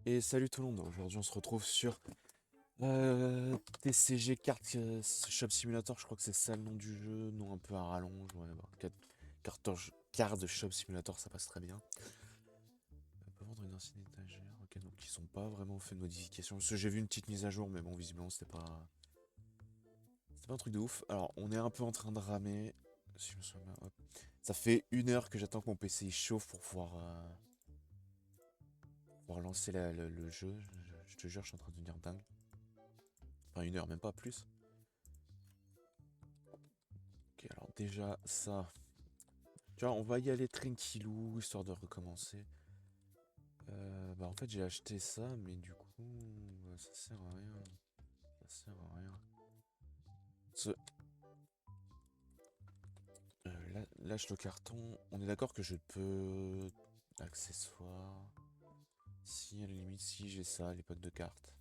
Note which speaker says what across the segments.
Speaker 1: Et salut tout le monde, aujourd'hui on se retrouve sur TCG Card Shop Simulator, je crois que c'est ça le nom du jeu, nom un peu à rallonge, ouais, bah, Card Shop Simulator ça passe très bien. On peut vendre une ancienne étagère, ok donc ils sont pas vraiment fait de modifications, parce que j'ai vu une petite mise à jour mais bon visiblement c'était pas un truc de ouf. Alors on est un peu en train de ramer, si je me souviens bien, hop. Ça fait 1 heure que j'attends que mon PC il chauffe pour pouvoir lancer le jeu, je te jure je suis en train de devenir dingue. Enfin 1 heure, même pas plus. Ok, alors déjà, ça. Tu vois, on va y aller tranquillou, histoire de recommencer. Bah en fait, j'ai acheté ça, mais du coup, ça sert à rien. Ça sert à rien. Ce- lâche le carton. On est d'accord que je peux... Accessoires. Si, à la limite, si j'ai ça, les potes de cartes.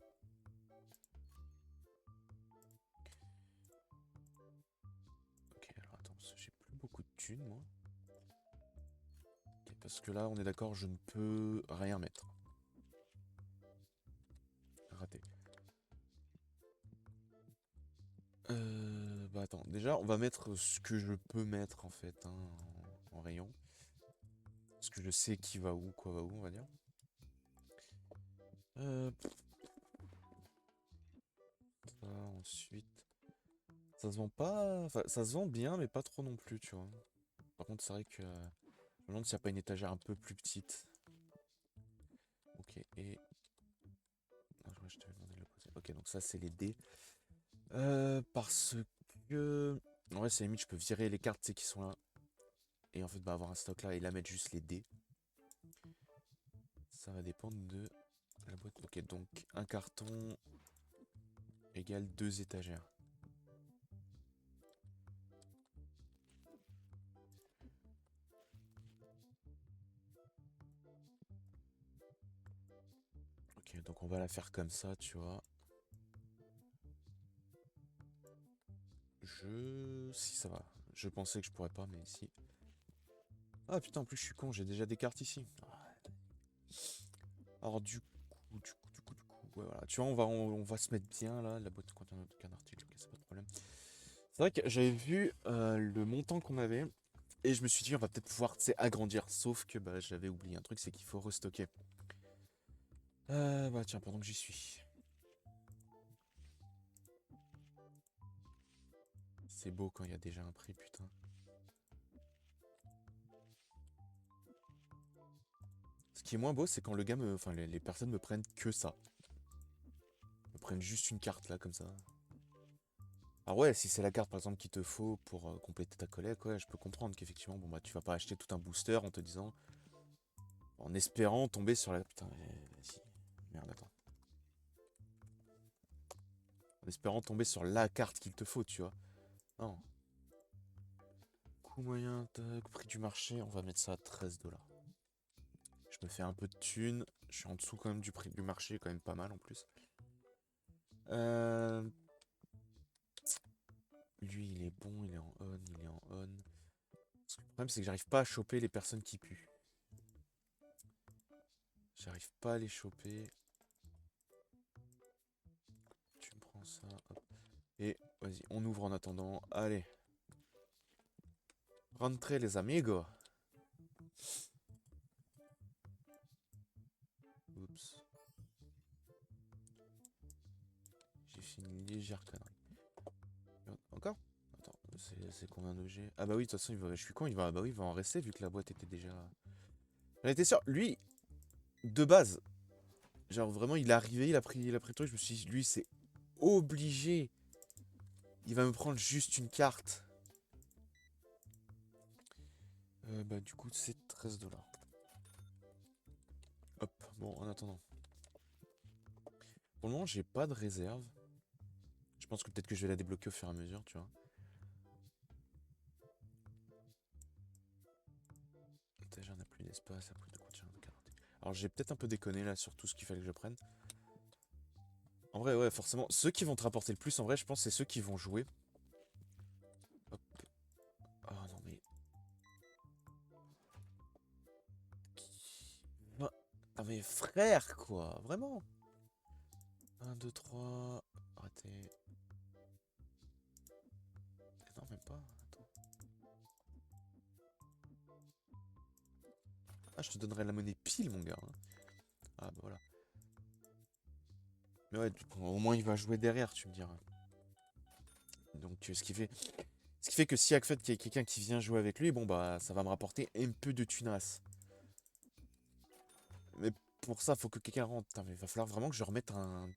Speaker 1: Ok, alors attends, parce que j'ai plus beaucoup de thunes, moi. Ok, parce que là, on est d'accord, je ne peux rien mettre. Raté. Bah attends, déjà on va mettre ce que je peux mettre en fait hein, en rayon. Parce que je sais qui va où, quoi va où, on va dire. Euh, Ça, ensuite. Ça se vend pas. Enfin, ça se vend bien, mais pas trop non plus, tu vois. Par contre, c'est vrai que. Je me demande s'il n'y a pas une étagère un peu plus petite. Ok, et. Non, je t'avais demandé de le poser. Ok, donc ça, c'est les dés. Parce que. En vrai, c'est limite, je peux virer les cartes tu sais, qui sont là. Et en fait, bah, avoir un stock là et là mettre juste les dés. Ça va dépendre de la boîte. Ok, donc un carton égale 2 étagères. Ok, donc on va la faire comme ça, tu vois. Si ça va. Je pensais que je pourrais pas, mais si. Ah putain, en plus je suis con, j'ai déjà des cartes ici. Alors ouais, voilà. Tu vois, on va se mettre bien là. La boîte contient aucun article, ok, c'est pas de problème. C'est vrai que j'avais vu le montant qu'on avait et je me suis dit on va peut-être pouvoir tu sais, agrandir. Sauf que bah, j'avais oublié un truc, c'est qu'il faut restocker. Bah tiens, pendant que j'y suis. C'est beau quand il y a déjà un prix, putain. Ce qui est moins beau, c'est quand le gars me. Enfin, les personnes me prennent que ça. Me prennent juste une carte là, comme ça. Alors ouais, si c'est la carte par exemple qu'il te faut pour compléter ta collecte, ouais, je peux comprendre qu'effectivement, bon bah tu vas pas acheter tout un booster en te disant, en espérant tomber sur la... Putain, si. Merde, attends. En espérant tomber sur la carte qu'il te faut, tu vois. Non. Coût moyen, prix du marché, on va mettre ça à 13 $. Je me fais un peu de thunes, je suis en dessous quand même du prix du marché, quand même pas mal en plus. Euh... Lui, il est bon, il est en on, il est en on. Le problème, c'est que j'arrive pas à choper les personnes qui puent. J'arrive pas à les choper. Tu me prends ça, hop. Et vas-y, on ouvre en attendant. Allez, rentrez les amigos. Oups, j'ai fait une légère connerie. Encore. Attends, c'est combien d'objets? Ah bah oui, de toute façon, je suis con, bah oui, il va en rester vu que la boîte était déjà... J'en étais sûr, lui, de base, genre vraiment, il est arrivé, il a pris le truc, je me suis dit, lui, c'est obligé. Il va me prendre juste une carte. Bah du coup, c'est 13 $. Hop, bon, en attendant. Pour le moment, j'ai pas de réserve. Je pense que peut-être que je vais la débloquer au fur et à mesure, tu vois. Déjà, on n'a plus d'espace, après de contient de 40. Alors j'ai peut-être un peu déconné là sur tout ce qu'il fallait que je prenne. En vrai, ouais, forcément, ceux qui vont te rapporter le plus, en vrai, je pense, c'est ceux qui vont jouer. Hop. Oh non, mais. 20. Ah, mais frère, quoi, vraiment. 1, 2, 3. Arrêtez. Non, même pas. Attends. Ah, je te donnerai la monnaie pile, mon gars, hein. Ah, bah voilà. Mais ouais, au moins il va jouer derrière, tu me diras. Donc, ce qui fait que si Akfed, qu'il y a quelqu'un qui vient jouer avec lui, bon, bah, ça va me rapporter un peu de tunas. Mais pour ça, faut que quelqu'un rentre. Putain, mais il va falloir vraiment que je remette un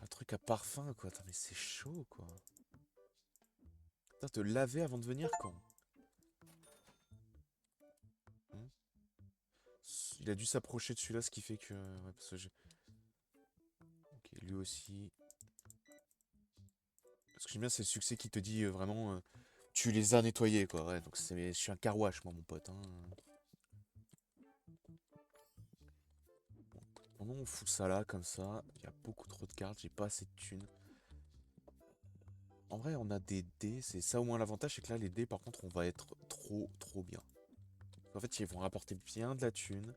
Speaker 1: truc à parfum, quoi. Putain, mais c'est chaud, quoi. Putain, te laver avant de venir, quand? Hmm. Il a dû s'approcher de celui-là, ce qui fait que... Ouais, parce que ok, lui aussi. Ce que j'aime bien, c'est le succès qui te dit vraiment... tu les as nettoyés, quoi. Ouais, donc je suis un carouache, moi, mon pote, hein. Bon, on fout ça là, comme ça. Il y a beaucoup trop de cartes, j'ai pas assez de thunes. En vrai, on a des dés, c'est ça au moins l'avantage, c'est que là, les dés, par contre, on va être trop bien. En fait, ils vont rapporter bien de la thune.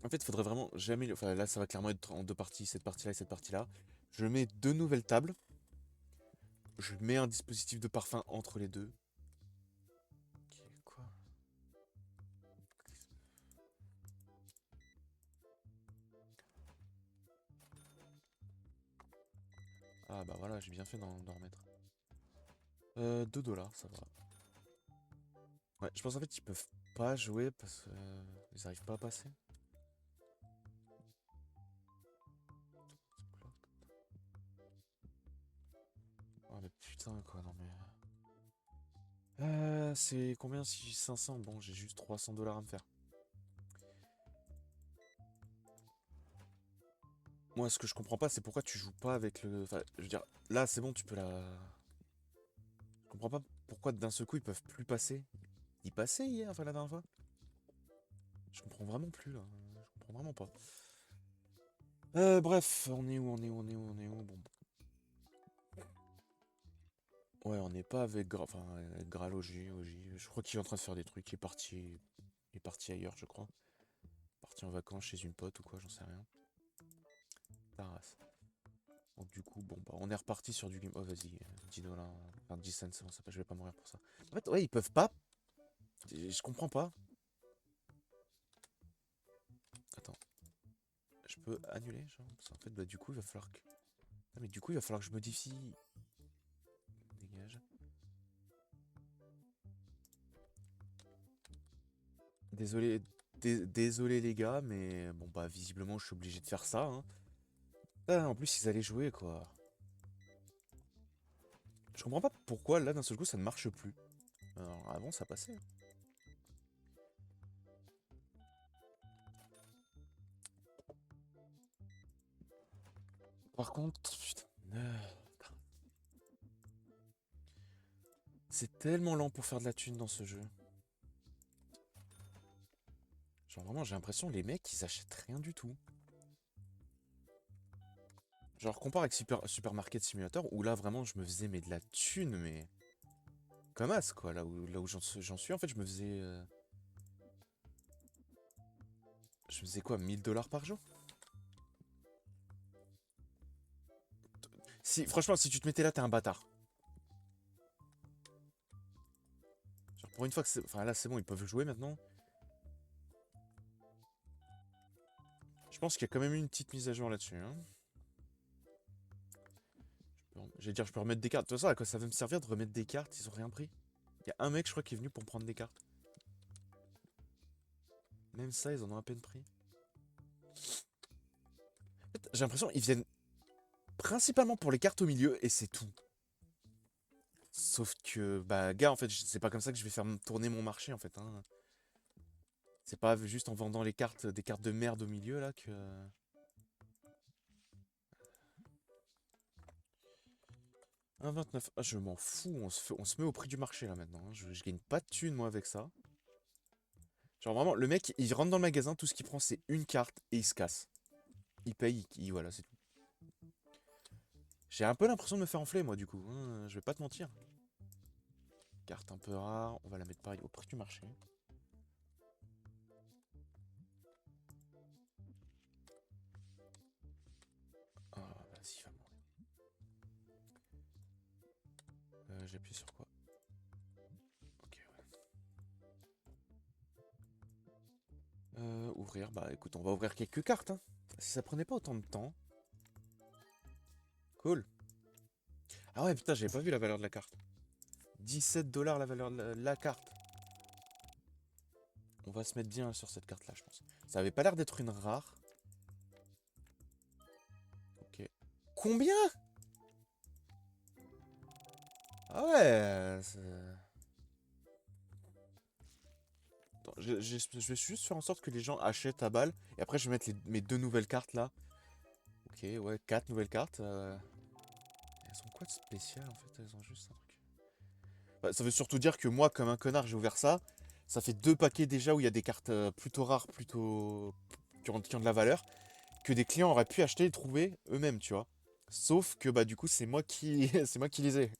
Speaker 1: En fait, il faudrait vraiment jamais... Enfin, là, ça va clairement être en deux parties, cette partie-là et cette partie-là. Je mets deux nouvelles tables. Je mets un dispositif de parfum entre les deux. Ok, quoi? Ah bah voilà, j'ai bien fait d'en remettre. 2 $, ça va. Ouais, je pense en fait ils peuvent pas jouer parce que ils arrivent pas à passer. Oh mais putain quoi, non mais... c'est combien si j'ai 500? Bon, j'ai juste 300 $ à me faire. Moi, ce que je comprends pas, c'est pourquoi tu joues pas avec le... Enfin, je veux dire, là, c'est bon, tu peux la... Je comprends pas pourquoi d'un seul coup, ils peuvent plus passer. Ils passaient hier, enfin, la dernière fois. Je comprends vraiment plus, là. Je comprends vraiment pas. Bref, on est où, on est où, on est où, on est où? Bon. Ouais, on n'est pas avec, enfin, avec Graal OG. Je crois qu'il est en train de faire des trucs. Il est parti ailleurs, je crois. Parti en vacances chez une pote ou quoi, j'en sais rien. Taras. Donc du coup, bon, bah, on est reparti sur du game. Oh, vas-y, 10 $. Enfin, 10 cents, c'est bon, je vais pas mourir pour ça. En fait, ouais, ils peuvent pas. Je comprends pas. Attends, je peux annuler, genre? Parce qu'en fait, bah, du coup, il va falloir que... Ah, mais du coup, il va falloir que je modifie... Dégage. Désolé, désolé les gars, mais bon, bah, visiblement, je suis obligé de faire ça, hein. Ah, en plus, ils allaient jouer, quoi. Je comprends pas pourquoi, là, d'un seul coup, ça ne marche plus. Alors, avant, ça passait, hein. Par contre, putain, c'est tellement lent pour faire de la thune dans ce jeu. Genre, vraiment, j'ai l'impression les mecs, ils achètent rien du tout. Genre, compare avec Supermarket Simulator, où là, vraiment, je me faisais mais de la thune, mais... Comme as, quoi, là où j'en suis, en fait, je me faisais... Je me faisais quoi, 1000 $ par jour? Si, franchement, si tu te mettais là, t'es un bâtard. Genre, pour une fois que c'est... Enfin, là, c'est bon, ils peuvent jouer maintenant. Je pense qu'il y a quand même eu une petite mise à jour là-dessus, hein. J'allais dire, je peux remettre des cartes. De toute façon, à quoi ça va me servir de remettre des cartes? Ils ont rien pris. Il y a un mec, je crois, qui est venu pour me prendre des cartes. Même ça, ils en ont à peine pris. En fait, j'ai l'impression qu'ils viennent principalement pour les cartes au milieu et c'est tout. Sauf que, bah, gars, en fait, c'est pas comme ça que je vais faire tourner mon marché, en fait, hein. C'est pas juste en vendant les cartes, des cartes de merde au milieu, là, que... 1,29. Ah, je m'en fous, on se met au prix du marché, là, maintenant, hein. Je gagne pas de thunes, moi, avec ça. Genre, vraiment, le mec, il rentre dans le magasin, tout ce qu'il prend, c'est une carte et il se casse. Il paye, voilà, c'est tout. J'ai un peu l'impression de me faire enfler, moi, du coup, hein, je vais pas te mentir. Carte un peu rare, on va la mettre pareil au prix du marché. Ah, vas-y, va mourir. J'appuie sur quoi? Ok, ouais. Ouvrir, bah écoute, on va ouvrir quelques cartes, hein. Si ça prenait pas autant de temps. Cool. Ah ouais, putain, j'avais pas vu la valeur de la carte. 17 $ la valeur de la carte. On va se mettre bien sur cette carte-là, je pense. Ça avait pas l'air d'être une rare. Ok. Combien? Ah ouais. Attends, je vais juste faire en sorte que les gens achètent à balle. Et après, je vais mettre mes deux nouvelles cartes là. Ok, ouais, 4 nouvelles cartes. Elles ont quoi de spécial en fait? Elles ont juste un truc. Bah, ça veut surtout dire que moi, comme un connard, j'ai ouvert ça. Ça fait deux paquets déjà où il y a des cartes plutôt rares, plutôt. Qui ont de la valeur. Que des clients auraient pu acheter et trouver eux-mêmes, tu vois. Sauf que bah du coup c'est moi qui c'est moi qui les ai.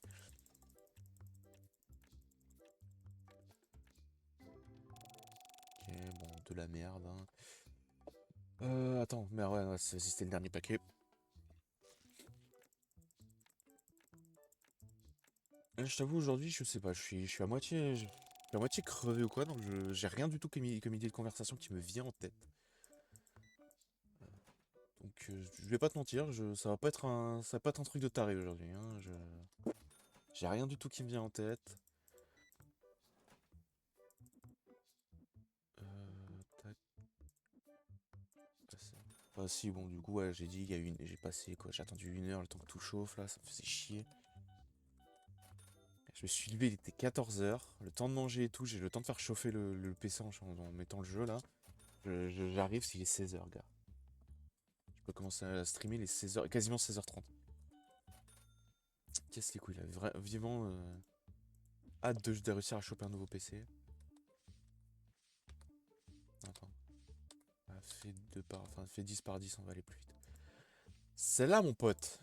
Speaker 1: Ok, bon, de la merde, hein. Attends, mais ouais, ouais, c'était le dernier paquet. Je t'avoue aujourd'hui, je sais pas, je suis à moitié crevé ou quoi, donc j'ai rien du tout comme idée de conversation qui me vient en tête. Donc je vais pas te mentir, ça va pas être un truc de taré aujourd'hui, hein. J'ai rien du tout qui me vient en tête. Tac, passer. Ah si, bon, du coup, ouais, j'ai dit, j'ai passé, quoi, j'ai attendu 1 heure le temps que tout chauffe, là, ça me faisait chier. Je me suis levé, il était 14 h, le temps de manger et tout, j'ai le temps de faire chauffer le PC en mettant le jeu, là. J'arrive, il est 16 h, gars. Je peux commencer à streamer les 16 h, quasiment 16 h 30. Qu'est-ce les couilles, là, vivement hâte de réussir à choper un nouveau PC. Attends. Ah, fait 10 par 10, on va aller plus vite. Celle-là, mon pote,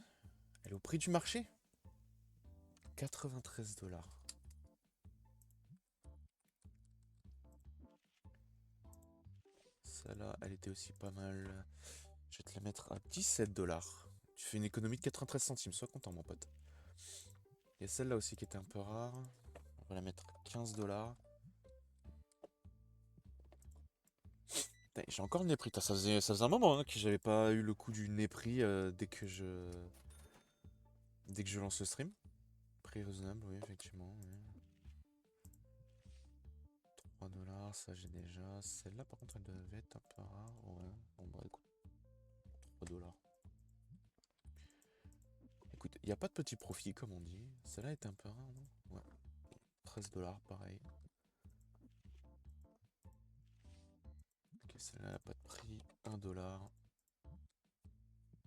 Speaker 1: elle est au prix du marché? 93 $. Celle-là, elle était aussi pas mal. Je vais te la mettre à 17 $. Tu fais une économie de 93 centimes, sois content, mon pote. Il y a celle-là aussi qui était un peu rare. On va la mettre à 15 $. J'ai encore le nez pris. Ça faisait un moment hein, que j'avais pas eu le coup du nez pris dès que je lance le stream. Prix raisonnable, oui, effectivement. Oui. 3 $, ça j'ai déjà. Celle-là, par contre, elle devait être un peu rare. Ouais, bon, bah écoute, 3 $. Écoute, il n'y a pas de petit profit, comme on dit. Celle-là était un peu rare, non? Ouais. 13 $, pareil. Ok, celle-là n'a pas de prix. 1 $.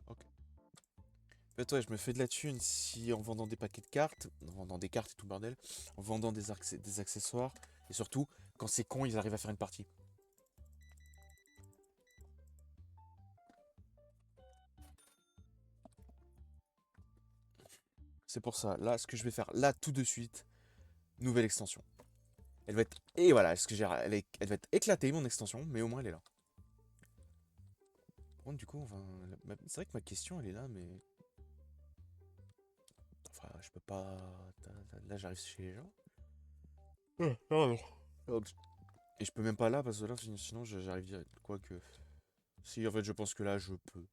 Speaker 1: Ok. En fait, ouais, je me fais de la thune si en vendant des paquets de cartes, en vendant des cartes et tout le bordel, en vendant des accessoires, et surtout, quand c'est con, ils arrivent à faire une partie. C'est pour ça, là, ce que je vais faire, là, tout de suite, nouvelle extension. Elle va être... Et voilà, ce que j'ai... Elle va être éclatée, mon extension, mais au moins, elle est là. Par contre, du coup, c'est vrai que ma question, elle est là, mais... Enfin, je peux pas... Là, j'arrive chez les gens. Non. Et je peux même pas là, parce que là, sinon, j'arrive direct. Quoique... Si, en fait, je pense que là, je peux.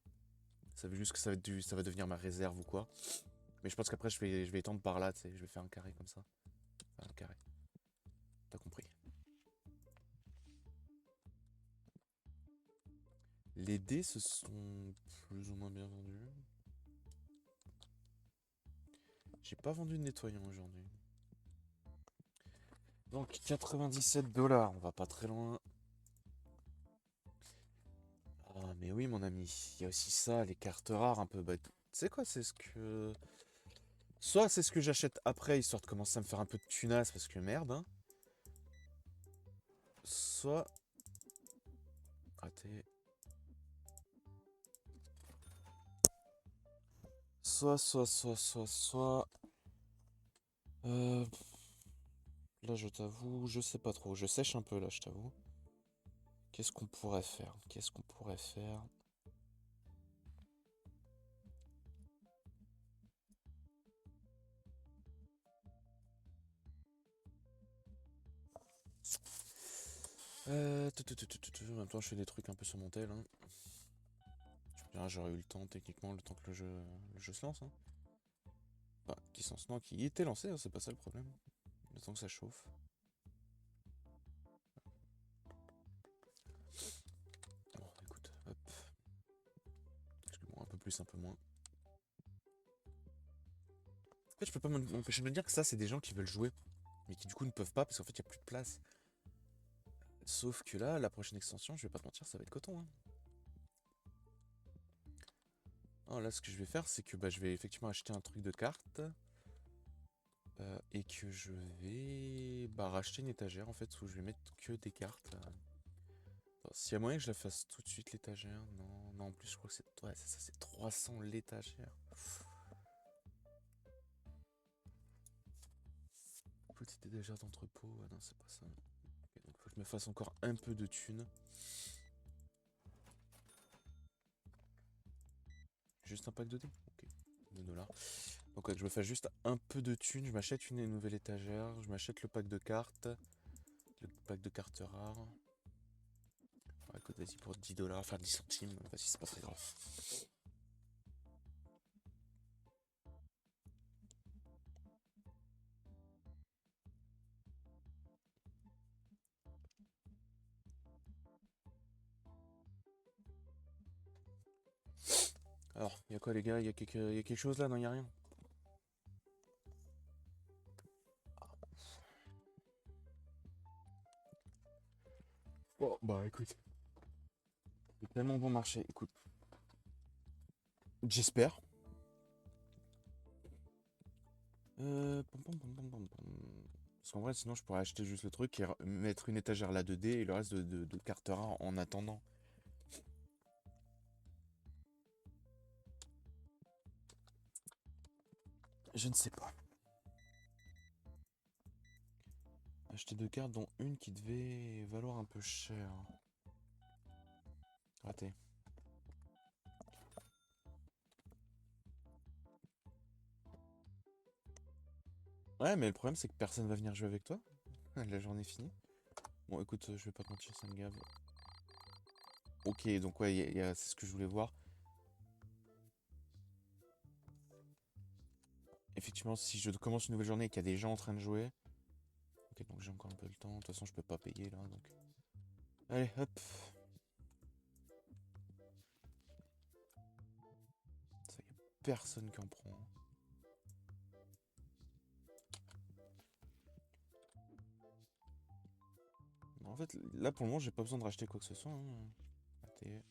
Speaker 1: Ça veut juste que ça va devenir ma réserve ou quoi. Mais je pense qu'après, je vais étendre par là, tu sais. Je vais faire un carré comme ça. Enfin, un carré. T'as compris. Les dés se sont plus ou moins bien vendus. J'ai pas vendu de nettoyant aujourd'hui. Donc 97 $, on va pas très loin. Ah mais oui mon ami, il y a aussi ça, les cartes rares un peu. Bah, tu sais quoi, c'est ce que... Soit c'est ce que j'achète après, histoire de commencer à me faire un peu de tunas, parce que merde, hein. Soit... Raté. Soit... Euh... Là, je t'avoue, je sais pas trop. Je sèche un peu là, je t'avoue. Qu'est-ce qu'on pourrait faire? Qu'est-ce qu'on pourrait faire? En même temps, je fais des trucs un peu sur mon tel, hein. Tu me diras, j'aurais eu le temps, techniquement, le temps que le jeu se lance, hein. Enfin, qui se lance, non, qui était lancé, hein, c'est pas ça le problème. Le temps que ça chauffe. Bon, écoute, hop. Bon, un peu plus, un peu moins. En fait, je peux pas m'empêcher de me dire que ça, c'est des gens qui veulent jouer, mais qui du coup ne peuvent pas parce qu'en fait, il n'y a plus de place. Sauf que là, la prochaine extension, je vais pas te mentir, ça va être coton, hein. Alors là, ce que je vais faire, c'est que bah, je vais effectivement acheter un truc de cartes. Et que je vais bah, racheter une étagère en fait où je vais mettre que des cartes. S'il y a moyen que je la fasse tout de suite l'étagère, non, non, en plus je crois que c'est ouais, c'est ça, c'est 300 l'étagère. Petite étagère d'entrepôt, ah non c'est pas ça. Ok, donc faut que je me fasse encore un peu de thunes. Juste un pack de dés. Ok, 2 $. Donc ouais, que je me fasse juste un peu de thunes, je m'achète une nouvelle étagère, je m'achète le pack de cartes, le pack de cartes rares. Ouais, écoute, vas-y pour 10 $, enfin 10 centimes, vas-y c'est pas très grave. Alors, il y a quoi les gars? Il y a quelque chose là? Non, il y a rien. Bon, bah écoute, c'est tellement bon marché. Écoute, j'espère. Parce qu'en vrai, sinon, je pourrais acheter juste le truc et mettre une étagère là 2D et le reste de cartes rares en attendant. Je ne sais pas. Acheter 2 cartes, dont une qui devait valoir un peu cher. Raté. Ouais, mais le problème, c'est que personne va venir jouer avec toi. La journée est finie. Bon, écoute, je vais pas te mentir, ça me gave. Ok, donc ouais, c'est ce que je voulais voir. Effectivement, si je commence une nouvelle journée et qu'il y a des gens en train de jouer. Ok, donc j'ai encore un peu le temps. De toute façon, je peux pas payer là, donc. Allez, hop. Ça y a personne qui en prend. En fait, là pour le moment, j'ai pas besoin de racheter quoi que ce soit, hein. Raté.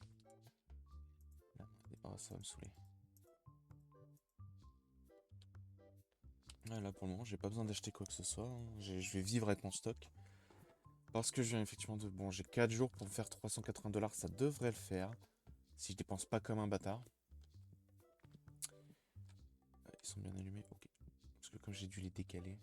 Speaker 1: Oh, ça va me saouler. Ouais, là pour le moment, j'ai pas besoin d'acheter quoi que ce soit, hein. Je vais vivre avec mon stock. Parce que je viens effectivement de. Bon, j'ai 4 jours pour me faire 380 $, ça devrait le faire. Si je dépense pas comme un bâtard. Ils sont bien allumés, ok. Parce que comme j'ai dû les décaler.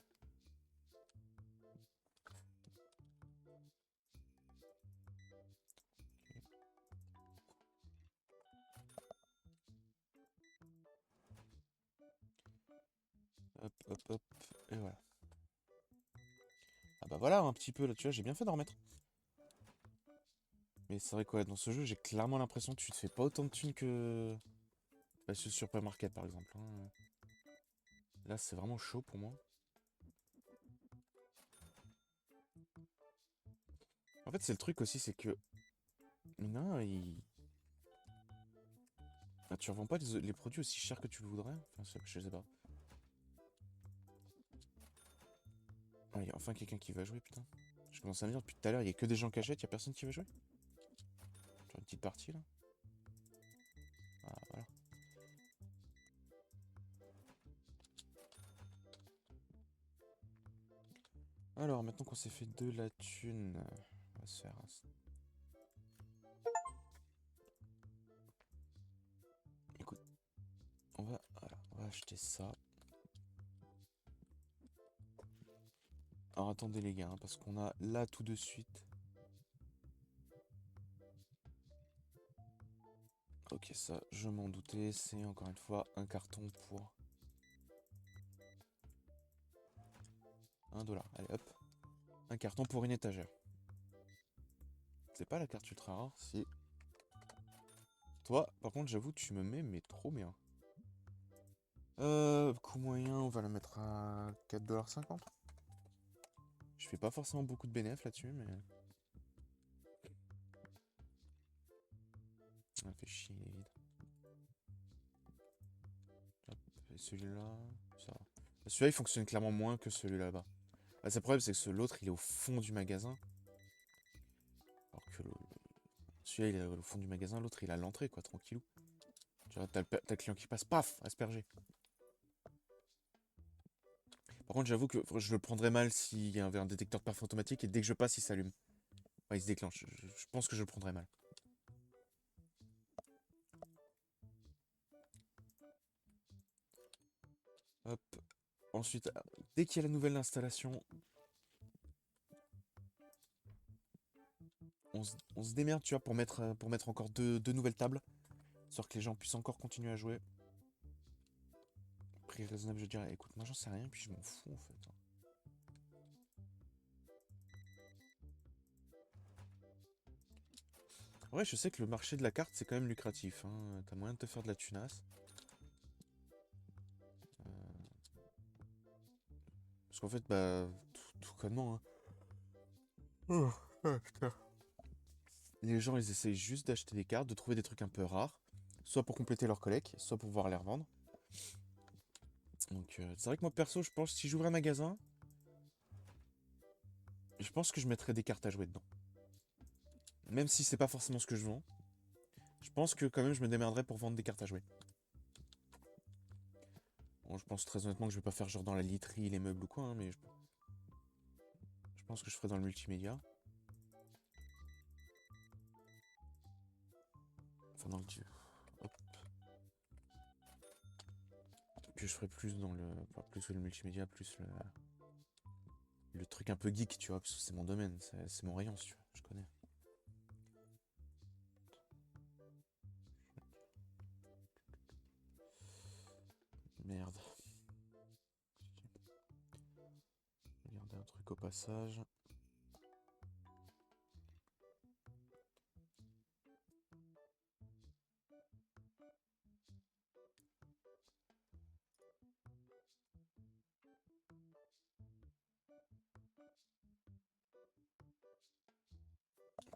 Speaker 1: Hop, hop, hop. Et voilà. Ah bah voilà, un petit peu là, tu vois, j'ai bien fait d'en remettre. Mais c'est vrai quoi, dans ce jeu, j'ai clairement l'impression que tu te fais pas autant de thunes que. Bah, sur Supermarket par exemple, hein. Là, c'est vraiment chaud pour moi. En fait, c'est le truc aussi, c'est que. Non, ah, tu revends pas les produits aussi chers que tu le voudrais? Enfin, je sais pas. Ah, y a enfin quelqu'un qui va jouer, putain. Je commence à me dire depuis tout à l'heure, il y a que des gens qui achètent, y a personne qui veut jouer. Genre une petite partie là. Ah, voilà. Alors, maintenant qu'on s'est fait de la thune, on va se faire un. Écoute, voilà, on va acheter ça. Alors attendez les gars, hein, parce qu'on a là tout de suite. Ok, ça, je m'en doutais, c'est encore une fois un carton pour 1 $. Allez hop, un carton pour une étagère. C'est pas la carte ultra rare, si. Toi, par contre, j'avoue, tu me mets mais trop bien. Coût moyen, on va la mettre à 4,50 $. Je fais pas forcément beaucoup de bénéfices là-dessus, mais... Ça fait chier, il est vide. Hop, et celui-là, ça va. Celui-là, il fonctionne clairement moins que celui là-bas. Ah, c'est le problème, c'est que l'autre, il est au fond du magasin. Alors que celui-là, il est au fond du magasin, l'autre, il est à l'entrée, quoi, tranquillou. Tu vois, t'as le client qui passe, paf, aspergé. Par contre, j'avoue que je le prendrais mal s'il y avait un détecteur de perf automatique et dès que je passe, il s'allume. Enfin, il se déclenche. Je pense que je le prendrais mal. Hop. Ensuite, dès qu'il y a la nouvelle installation, on se démerde, tu vois, pour mettre encore deux nouvelles tables. Histoire que les gens puissent encore continuer à jouer. Prix raisonnable, je dirais. Écoute, moi j'en sais rien, puis je m'en fous en fait. Ouais, je sais que le marché de la carte, c'est quand même lucratif. Hein. T'as moyen de te faire de la tunasse. Parce qu'en fait, bah, tout connement, hein. Oh, ah, putain. Les gens, ils essayent juste d'acheter des cartes, de trouver des trucs un peu rares. Soit pour compléter leur collecte, soit pour pouvoir les revendre. Donc, c'est vrai que moi, perso, je pense que si j'ouvrais un magasin, je pense que je mettrais des cartes à jouer dedans. Même si c'est pas forcément ce que je vends. Je pense que quand même, je me démerderais pour vendre des cartes à jouer. Bon, je pense très honnêtement que je vais pas faire genre dans la literie, les meubles ou quoi, hein, mais je pense que je ferai dans le multimédia. Enfin, dans le... Hop. Que je ferai plus dans le... Enfin, plus le multimédia, plus le truc un peu geek, tu vois, parce que c'est mon domaine, c'est mon rayon, si tu veux, je connais. Merde. Regardez un truc au passage.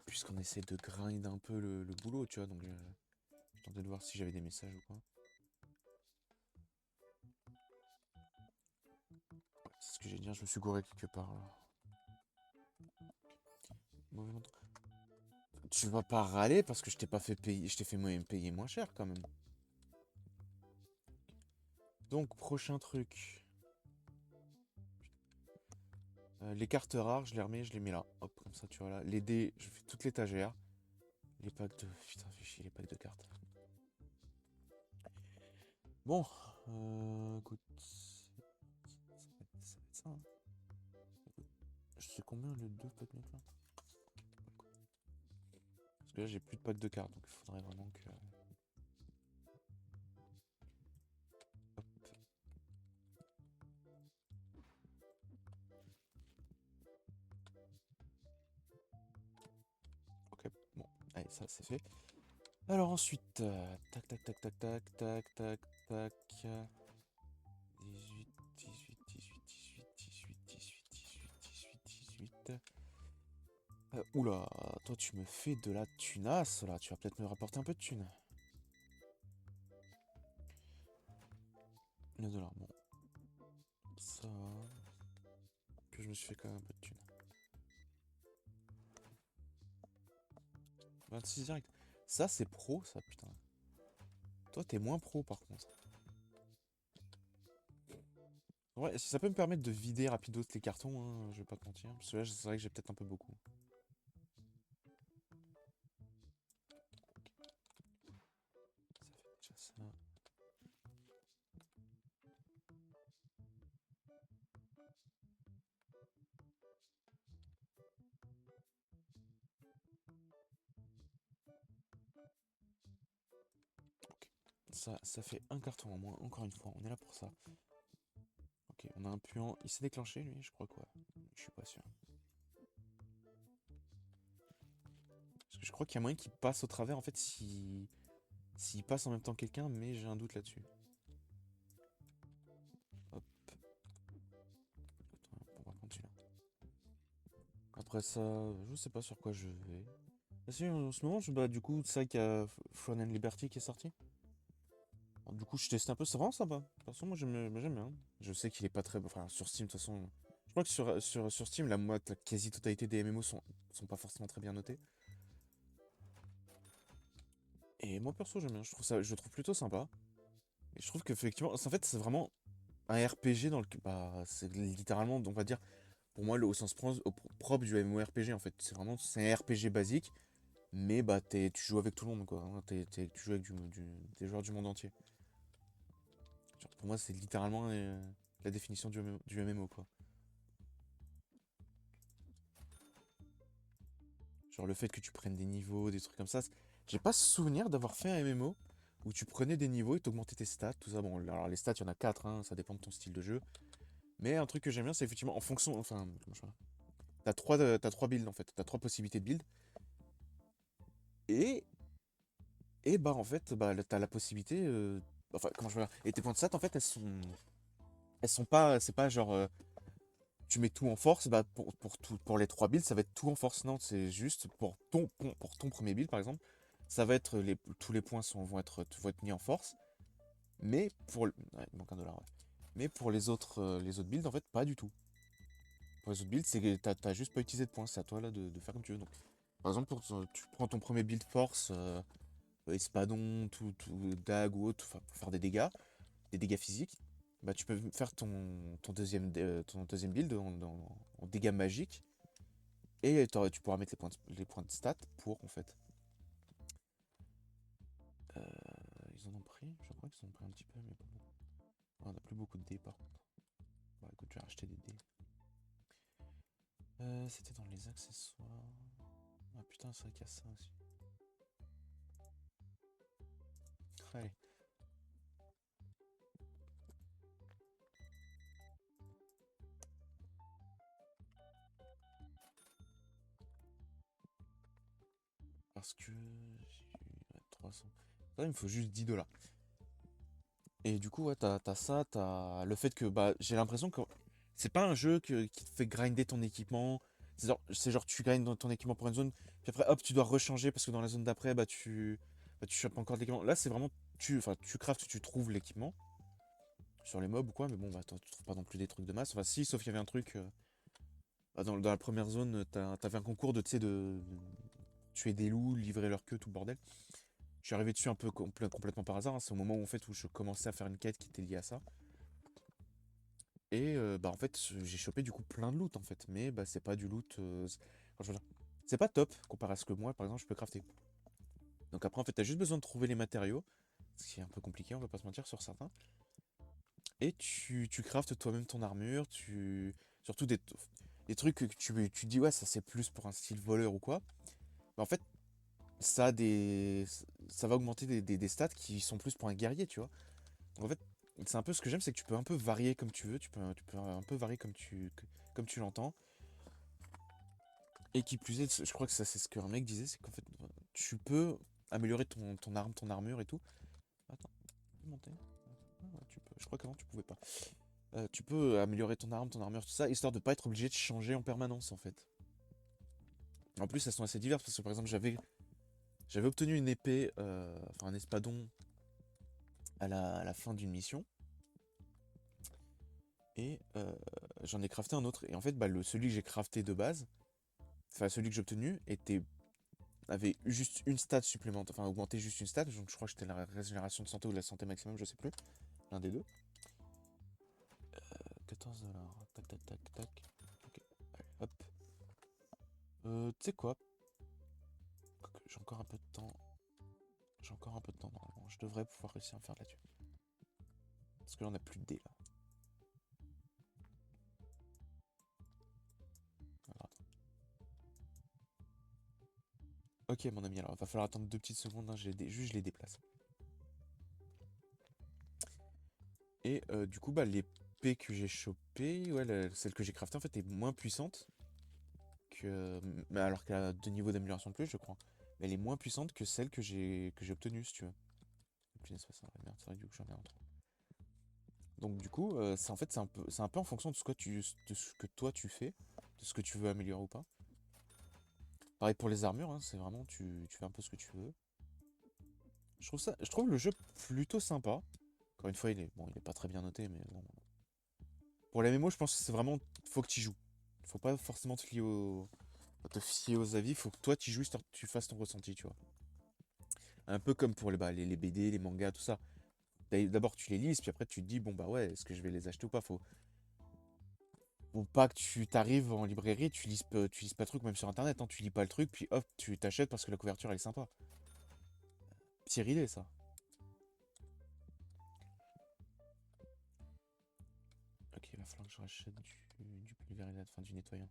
Speaker 1: Puisqu'on essaie de grind un peu le boulot, tu vois, donc je tentais de voir si j'avais des messages ou quoi. Ouais, c'est ce que j'ai dit, je me suis gouré quelque part là. Mauvais montant. Tu vas pas râler parce que je t'ai pas fait payer, je t'ai fait moi payer moins cher quand même. Donc, prochain truc. Les cartes rares, je les remets, je les mets là. Hop, comme ça, tu vois là. Les dés, je fais toute l'étagère. Les packs de... Putain, fais chier, les packs de cartes. Bon, écoute... Ça va être ça, hein. Je sais combien les deux packs là. Parce que là, j'ai plus de packs de cartes, donc il faudrait vraiment que... Hop. Ok, bon, allez, ça c'est fait. Alors ensuite, tac, tac, tac, tac, tac, tac, tac, tac. 18, 18, 18, 18, 18, 18, 18, 18, 18. Oula, toi tu me fais de la tunasse là, tu vas peut-être me rapporter un peu de thunes. Le dollar, bon. Ça va. Que je me suis fait quand même un peu de thunes. 26 direct. Ça c'est pro ça, putain. Toi t'es moins pro par contre. Ouais, si ça peut me permettre de vider rapidos les cartons, hein, je vais pas te mentir. Parce que là c'est vrai que j'ai peut-être un peu beaucoup. Ça fait déjà ça. Ça fait un carton en moins, encore une fois, on est là pour ça. Ok, on a un puant. Il s'est déclenché lui, je crois quoi. Je suis pas sûr. Parce que je crois qu'il y a moyen qu'il passe au travers en fait si. S'il passe en même temps que quelqu'un, mais j'ai un doute là-dessus. Hop. Attends, on va prendre celui-là. Après ça, je sais pas sur quoi je vais. Ah si, en ce moment, bah, du coup, c'est vrai qu'il y a Fun and Liberty qui est sorti. Alors, du coup, je teste un peu, c'est vraiment sympa. Perso, moi, j'aime bien. Je sais qu'il est pas très. Enfin, sur Steam, de toute façon. Je crois que sur Steam, la quasi-totalité des MMO sont pas forcément très bien notés. Et moi, perso, j'aime bien. Je le trouve plutôt sympa. Et je trouve qu'effectivement, en fait, c'est vraiment un RPG dans le. Bah, c'est littéralement, on va dire, pour moi, au sens propre du MMORPG, en fait. C'est un RPG basique, mais bah, tu joues avec tout le monde, quoi. Hein. Tu joues avec des joueurs du monde entier. Genre, pour moi, c'est littéralement la définition du MMO, quoi. Genre, le fait que tu prennes des niveaux, des trucs comme ça. J'ai pas souvenir d'avoir fait un MMO où tu prenais des niveaux et t'augmentais tes stats, tout ça. Bon, alors les stats, il y en a 4, hein, ça dépend de ton style de jeu. Mais un truc que j'aime bien, c'est effectivement en fonction. Enfin, comment je fais. T'as trois builds en fait. T'as trois possibilités de build. Et, et bah en fait, bah, t'as la possibilité. Enfin, comment je veux dire. Et tes points de stats, en fait, elles sont pas. C'est pas genre. Tu mets tout en force. Bah, pour les trois builds, ça va être tout en force. Non, c'est juste pour ton premier build, par exemple. Ça va être. Tous les points vont être mis en force. Mais pour. Ouais, il manque un dollar, ouais. Mais pour les autres builds, en fait, pas du tout. Pour les autres builds, c'est que t'as juste pas utilisé de points. C'est à toi là de faire comme tu veux. Donc, par exemple, tu prends ton premier build force, espadon, dag ou autre, pour faire des dégâts physiques. Bah, tu peux faire ton deuxième build en dégâts magiques. Et tu pourras mettre les points de stats pour, en fait. Euh, Ils en ont pris, je crois qu'ils en ont pris un petit peu, mais pas beaucoup. Ouais, on a plus beaucoup de dés par contre. Bon, écoute, je vais racheter des dés. C'était dans les accessoires. Ah putain, c'est vrai qu'il y a ça aussi. Allez. Parce que j'ai eu 300. Là, il me faut juste 10 $. Et du coup, ouais, t'as ça, t'as le fait que bah, j'ai l'impression que c'est pas un jeu qui te fait grinder ton équipement. C'est genre tu grindes dans ton équipement pour une zone, puis après hop, tu dois rechanger parce que dans la zone d'après, tu chopes encore de l'équipement. Là, c'est vraiment tu craftes, tu trouves l'équipement sur les mobs ou quoi, mais bon, bah, tu trouves pas non plus des trucs de masse. Enfin, si, sauf qu'il y avait un truc. Bah, dans la première zone, t'avais un concours de tuer des loups, livrer leur queue, tout le bordel. Je suis arrivé dessus un peu complètement par hasard. Hein. C'est au moment où, en fait, où je commençais à faire une quête qui était liée à ça. Et bah en fait, j'ai chopé du coup plein de loot en fait. Mais bah c'est pas du loot. Enfin, je veux dire, c'est pas top comparé à ce que moi, par exemple, je peux crafter. Donc après, en fait, t'as juste besoin de trouver les matériaux. Ce qui est un peu compliqué, on va pas se mentir sur certains. Et tu craftes toi-même ton armure. Surtout des trucs que tu dis, ouais, ça c'est plus pour un style voleur ou quoi. Mais en fait, ça, a des, ça va augmenter des stats qui sont plus pour un guerrier, tu vois. Donc en fait, c'est un peu ce que j'aime, c'est que tu peux un peu varier comme tu veux, tu peux un peu varier comme tu l'entends. Et qui plus est, je crois que ça c'est ce qu'un mec disait, c'est qu'en fait, tu peux améliorer ton arme, ton armure et tout. Attends, tu peux monter? Ah, ouais, tu peux. Je crois qu'avant tu pouvais pas. Tu peux améliorer ton arme, ton armure, tout ça, histoire de pas être obligé de changer en permanence en fait. En plus, elles sont assez diverses parce que par exemple, j'avais obtenu une épée, enfin un espadon à la fin d'une mission. Et j'en ai crafté un autre. Et en fait, bah, celui que j'ai crafté de base, enfin celui que j'ai obtenu, avait juste une stat supplémentaire, enfin augmenté juste une stat. Donc je crois que c'était la régénération de santé ou de la santé maximum, je sais plus. L'un des deux. 14 $. Tac, tac, tac, tac. Ok, allez, hop. Tu sais quoi? J'ai encore un peu de temps. J'ai encore un peu de temps normalement. Je devrais pouvoir réussir à me faire là-dessus. Parce que là, on a plus de dés là. Alors, attends. Ok, mon ami, alors il va falloir attendre deux petites secondes. Hein, juste je les déplace. Et du coup, bah, l'épée que j'ai chopée, ouais, celle que j'ai craftée, en fait, est moins puissante que... Mais alors qu'elle a 2 niveaux d'amélioration de plus, je crois. Mais elle est moins puissante que celle que j'ai obtenue, si tu veux. Punaise, c'est pas ça. Merde, c'est vrai que du coup, j'en ai un. Donc du coup, en fait, c'est un peu en fonction de ce que toi tu fais, de ce que tu veux améliorer ou pas. Pareil pour les armures, hein, c'est vraiment, tu fais un peu ce que tu veux. Je trouve le jeu plutôt sympa. Encore une fois, il est pas très bien noté, mais bon. Pour les MMO, je pense que c'est vraiment, faut que tu joues. Faut pas forcément te fier aux avis, faut que toi tu joues, histoire que tu fasses ton ressenti, tu vois. Un peu comme pour les BD, les mangas, tout ça. D'abord tu les lises, puis après tu te dis, bon bah ouais, est-ce que je vais les acheter ou pas? Faut pas que tu t'arrives en librairie, tu lises pas le truc, même sur internet, hein, tu lis pas le truc, puis hop, tu t'achètes parce que la couverture elle est sympa. Pire idée ça. Ok, il va falloir que je rachète du pulvérisate, enfin du nettoyant.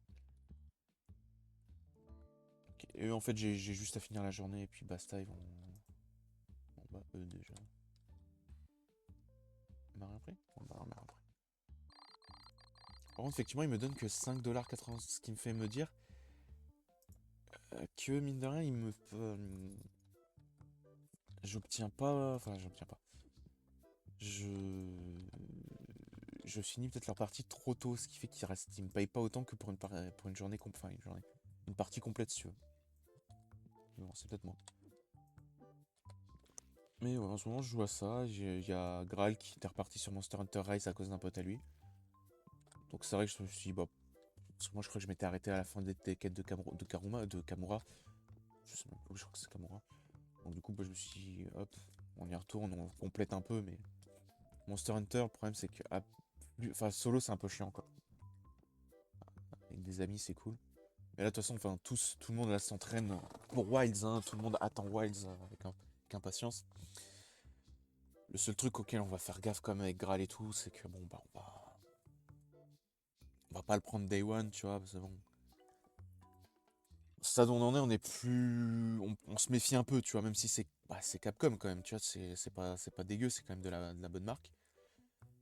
Speaker 1: Ok, et eux, en fait, j'ai juste à finir la journée et puis basta, ils vont. Bon, bah, eux déjà. Il m'a rien pris? Bon, bah, on m'a rien pris. Par contre, effectivement, il me donne que 5,80$, ce qui me fait me dire que, mine de rien, j'obtiens pas. Enfin, j'obtiens pas. Je. Je finis peut-être leur partie trop tôt, ce qui fait qu'ils me payent pas autant que pour une journée, enfin, une journée. Une partie complète, si tu veux. Mais bon, c'est peut-être moi. Mais ouais, en ce moment, je joue à ça. Il y a Graal qui était reparti sur Monster Hunter Rise à cause d'un pote à lui. Donc c'est vrai que je me suis dit, bah, parce que moi je crois que je m'étais arrêté à la fin des quêtes de Kamura. Je sais même pas, je crois que c'est Kamura. Donc du coup, bah, je me suis dit, hop, on y retourne, on complète un peu, mais Monster Hunter, le problème c'est que enfin, solo c'est un peu chiant quoi. Avec des amis c'est cool. Mais là de toute façon, enfin, tout le monde là s'entraîne pour Wilds, hein, tout le monde attend Wilds avec impatience. Le seul truc auquel on va faire gaffe comme avec Graal et tout, c'est que bon bah on va pas le prendre day one, tu vois, parce que bon, stade où on en est, on est plus. On se méfie un peu, tu vois, même si c'est Capcom quand même, tu vois, c'est pas dégueu, c'est quand même de la bonne marque.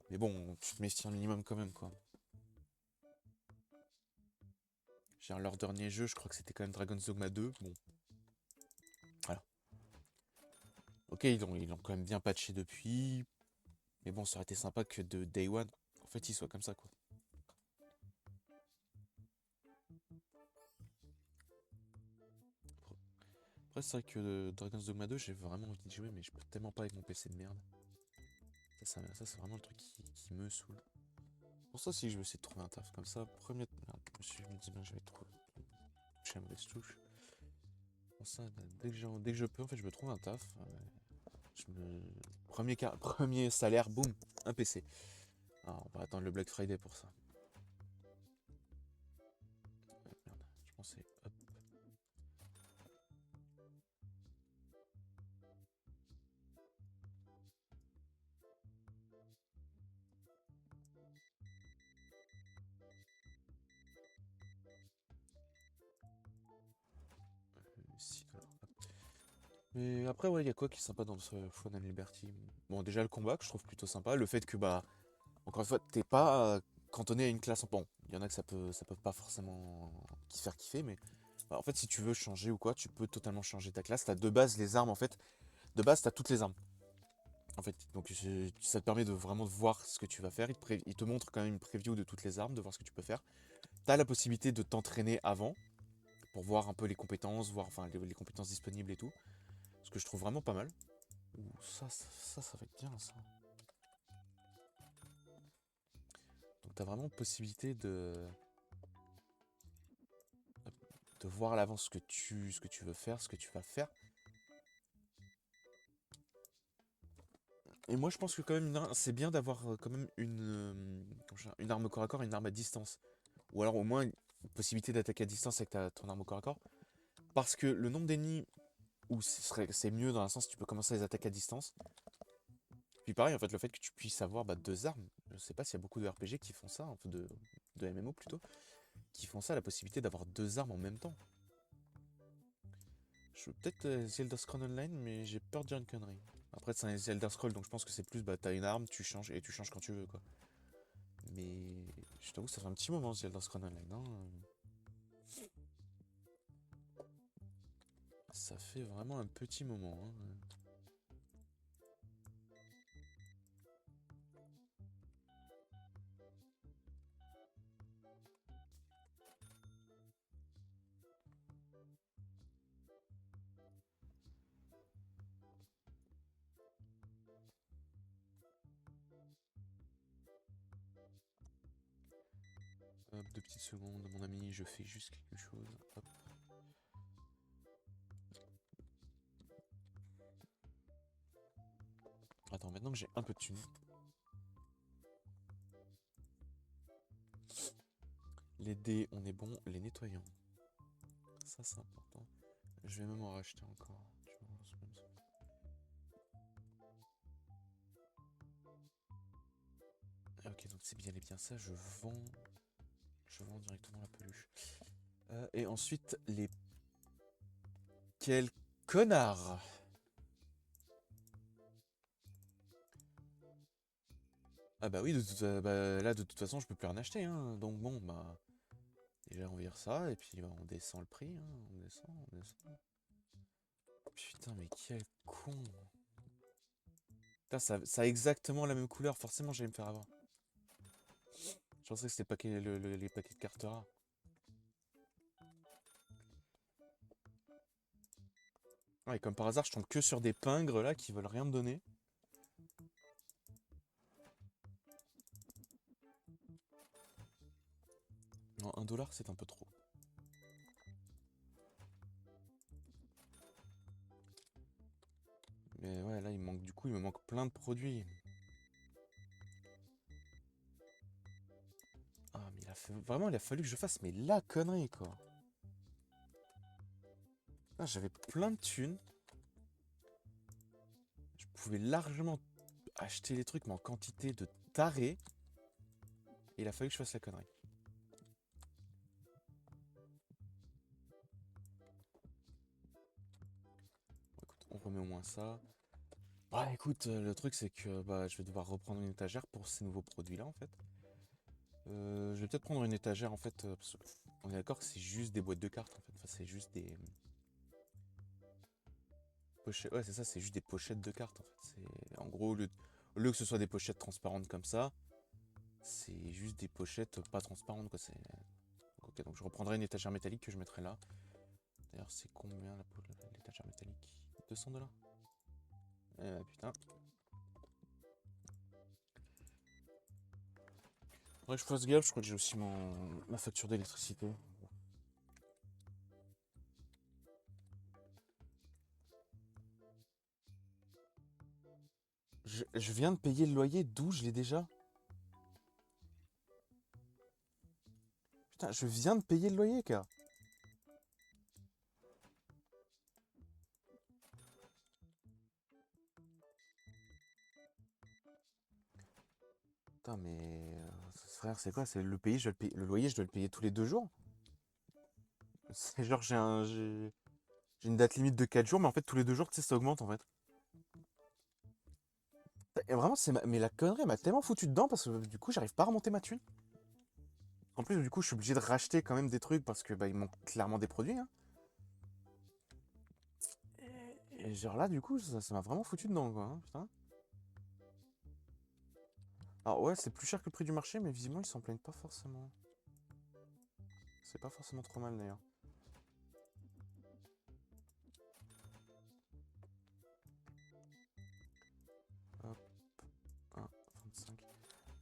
Speaker 1: Mais bon, tu te méfies un minimum quand même, quoi. Genre, leur dernier jeu, je crois que c'était quand même Dragon's Dogma 2. Bon, voilà. Ok, ils l'ont quand même bien patché depuis. Mais bon, ça aurait été sympa que de Day One, en fait, il soit comme ça, quoi. Après, c'est vrai que Dragon's Dogma 2, j'ai vraiment envie de jouer, mais je peux tellement pas avec mon PC de merde. Ça, c'est vraiment le truc qui me saoule. Pour ça, si je vais essayer de trouver un taf comme ça, premier. Merde, je me dis bien que je vais trouver. J'aimerais se touche. Pour ça, bah, dès que je peux, en fait, je me trouve un taf. Premier salaire, boum, un PC. Alors, on va attendre le Black Friday pour ça. Merde, je pensais. Hop. Si, alors, hop. Mais après, ouais, il y a quoi qui est sympa dans ce Fun and Liberty? Bon, déjà le combat que je trouve plutôt sympa. Le fait que, bah, encore une fois, t'es pas cantonné à une classe. Bon, il y en a que ça peut pas forcément faire kiffer, mais bah, en fait, si tu veux changer ou quoi, tu peux totalement changer ta classe. T'as de base les armes, en fait. De base, t'as toutes les armes. En fait, donc ça te permet de vraiment voir ce que tu vas faire. Il te montre quand même une preview de toutes les armes, de voir ce que tu peux faire. T'as la possibilité de t'entraîner avant, pour voir un peu les compétences, voir enfin les compétences disponibles et tout. Ce que je trouve vraiment pas mal. Ouh, ça va être bien ça. Donc t'as vraiment possibilité de voir à l'avance ce que tu veux faire, ce que tu vas faire. Et moi je pense que quand même c'est bien d'avoir quand même une arme corps à corps et une arme à distance. Ou alors au moins une possibilité d'attaquer à distance avec ton arme au corps à corps. Parce que le nombre d'ennemis où c'est mieux dans un sens tu peux commencer à les attaquer à distance. Puis pareil en fait le fait que tu puisses avoir deux armes. Je sais pas s'il y a beaucoup de RPG qui font ça, enfin de MMO plutôt, qui font ça, la possibilité d'avoir deux armes en même temps. Je veux peut-être essayer le Elder Scrolls Online, mais j'ai peur de dire une connerie. Après, c'est un Elder Scroll, donc je pense que c'est plus, bah, t'as une arme, tu changes, et tu changes quand tu veux, quoi. Mais je t'avoue, ça fait un petit moment, ce Elder Scroll Online, hein. Ça fait vraiment un petit moment, hein. Hop, 2 petites secondes, mon ami, je fais juste quelque chose. Hop. Attends, maintenant que j'ai un peu de thunes. Les dés, on est bon, les nettoyons. Ça, c'est important. Je vais même en racheter encore. Tu vois, ok, donc c'est bien et bien ça, je vends directement la peluche. Et ensuite, les... Quel connard! Ah bah oui, bah, là, de toute façon, je peux plus rien acheter, hein. Donc bon, bah... Déjà, on vire ça, et puis bah, on descend le prix, hein. On descend, on descend. Putain, mais quel con! Putain, ça a exactement la même couleur, forcément, j'allais me faire avoir. Je pensais que c'était les paquets de cartes rares. Ouais, et comme par hasard, je tombe que sur des pingres, là, qui veulent rien me donner. Non, 1 $, c'est un peu trop. Mais ouais, là, il me manque plein de produits. Ah, mais vraiment, il a fallu que je fasse, mais la connerie, quoi. Ah, j'avais plein de thunes. Je pouvais largement acheter les trucs, mais en quantité de taré. Et il a fallu que je fasse la connerie. Bon, écoute, on remet au moins ça. Bah écoute, le truc c'est que bah, je vais devoir reprendre une étagère pour ces nouveaux produits-là, en fait. Je vais peut-être prendre une étagère, en fait, parce qu'on est d'accord que c'est juste des boîtes de cartes, en fait. Enfin, c'est juste des pochettes. Ouais, c'est ça, c'est juste des pochettes de cartes, en fait. En gros, au lieu que ce soit des pochettes transparentes comme ça, c'est juste des pochettes pas transparentes, quoi. Ok, donc je reprendrai une étagère métallique que je mettrai là. D'ailleurs, c'est combien l'étagère métallique? 200 $. Putain. Ouais, je fasse gaffe, je crois que j'ai aussi ma facture d'électricité. Je viens de payer le loyer, d'où je l'ai déjà? Putain, je viens de payer le loyer, gars. Putain, mais frère, c'est quoi? C'est le loyer, je dois le payer tous les 2 jours. C'est genre, j'ai une date limite de 4 jours, mais en fait, tous les 2 jours, tu sais, ça augmente, en fait. Et vraiment, mais la connerie, elle m'a tellement foutu dedans parce que du coup, j'arrive pas à remonter ma thune. En plus, du coup, je suis obligé de racheter quand même des trucs parce que bah, il manque clairement des produits, hein. Et genre là, du coup, ça m'a vraiment foutu dedans, quoi, hein, putain. Alors ouais, c'est plus cher que le prix du marché, mais visiblement, ils s'en plaignent pas forcément. C'est pas forcément trop mal, d'ailleurs. Hop, 1,25.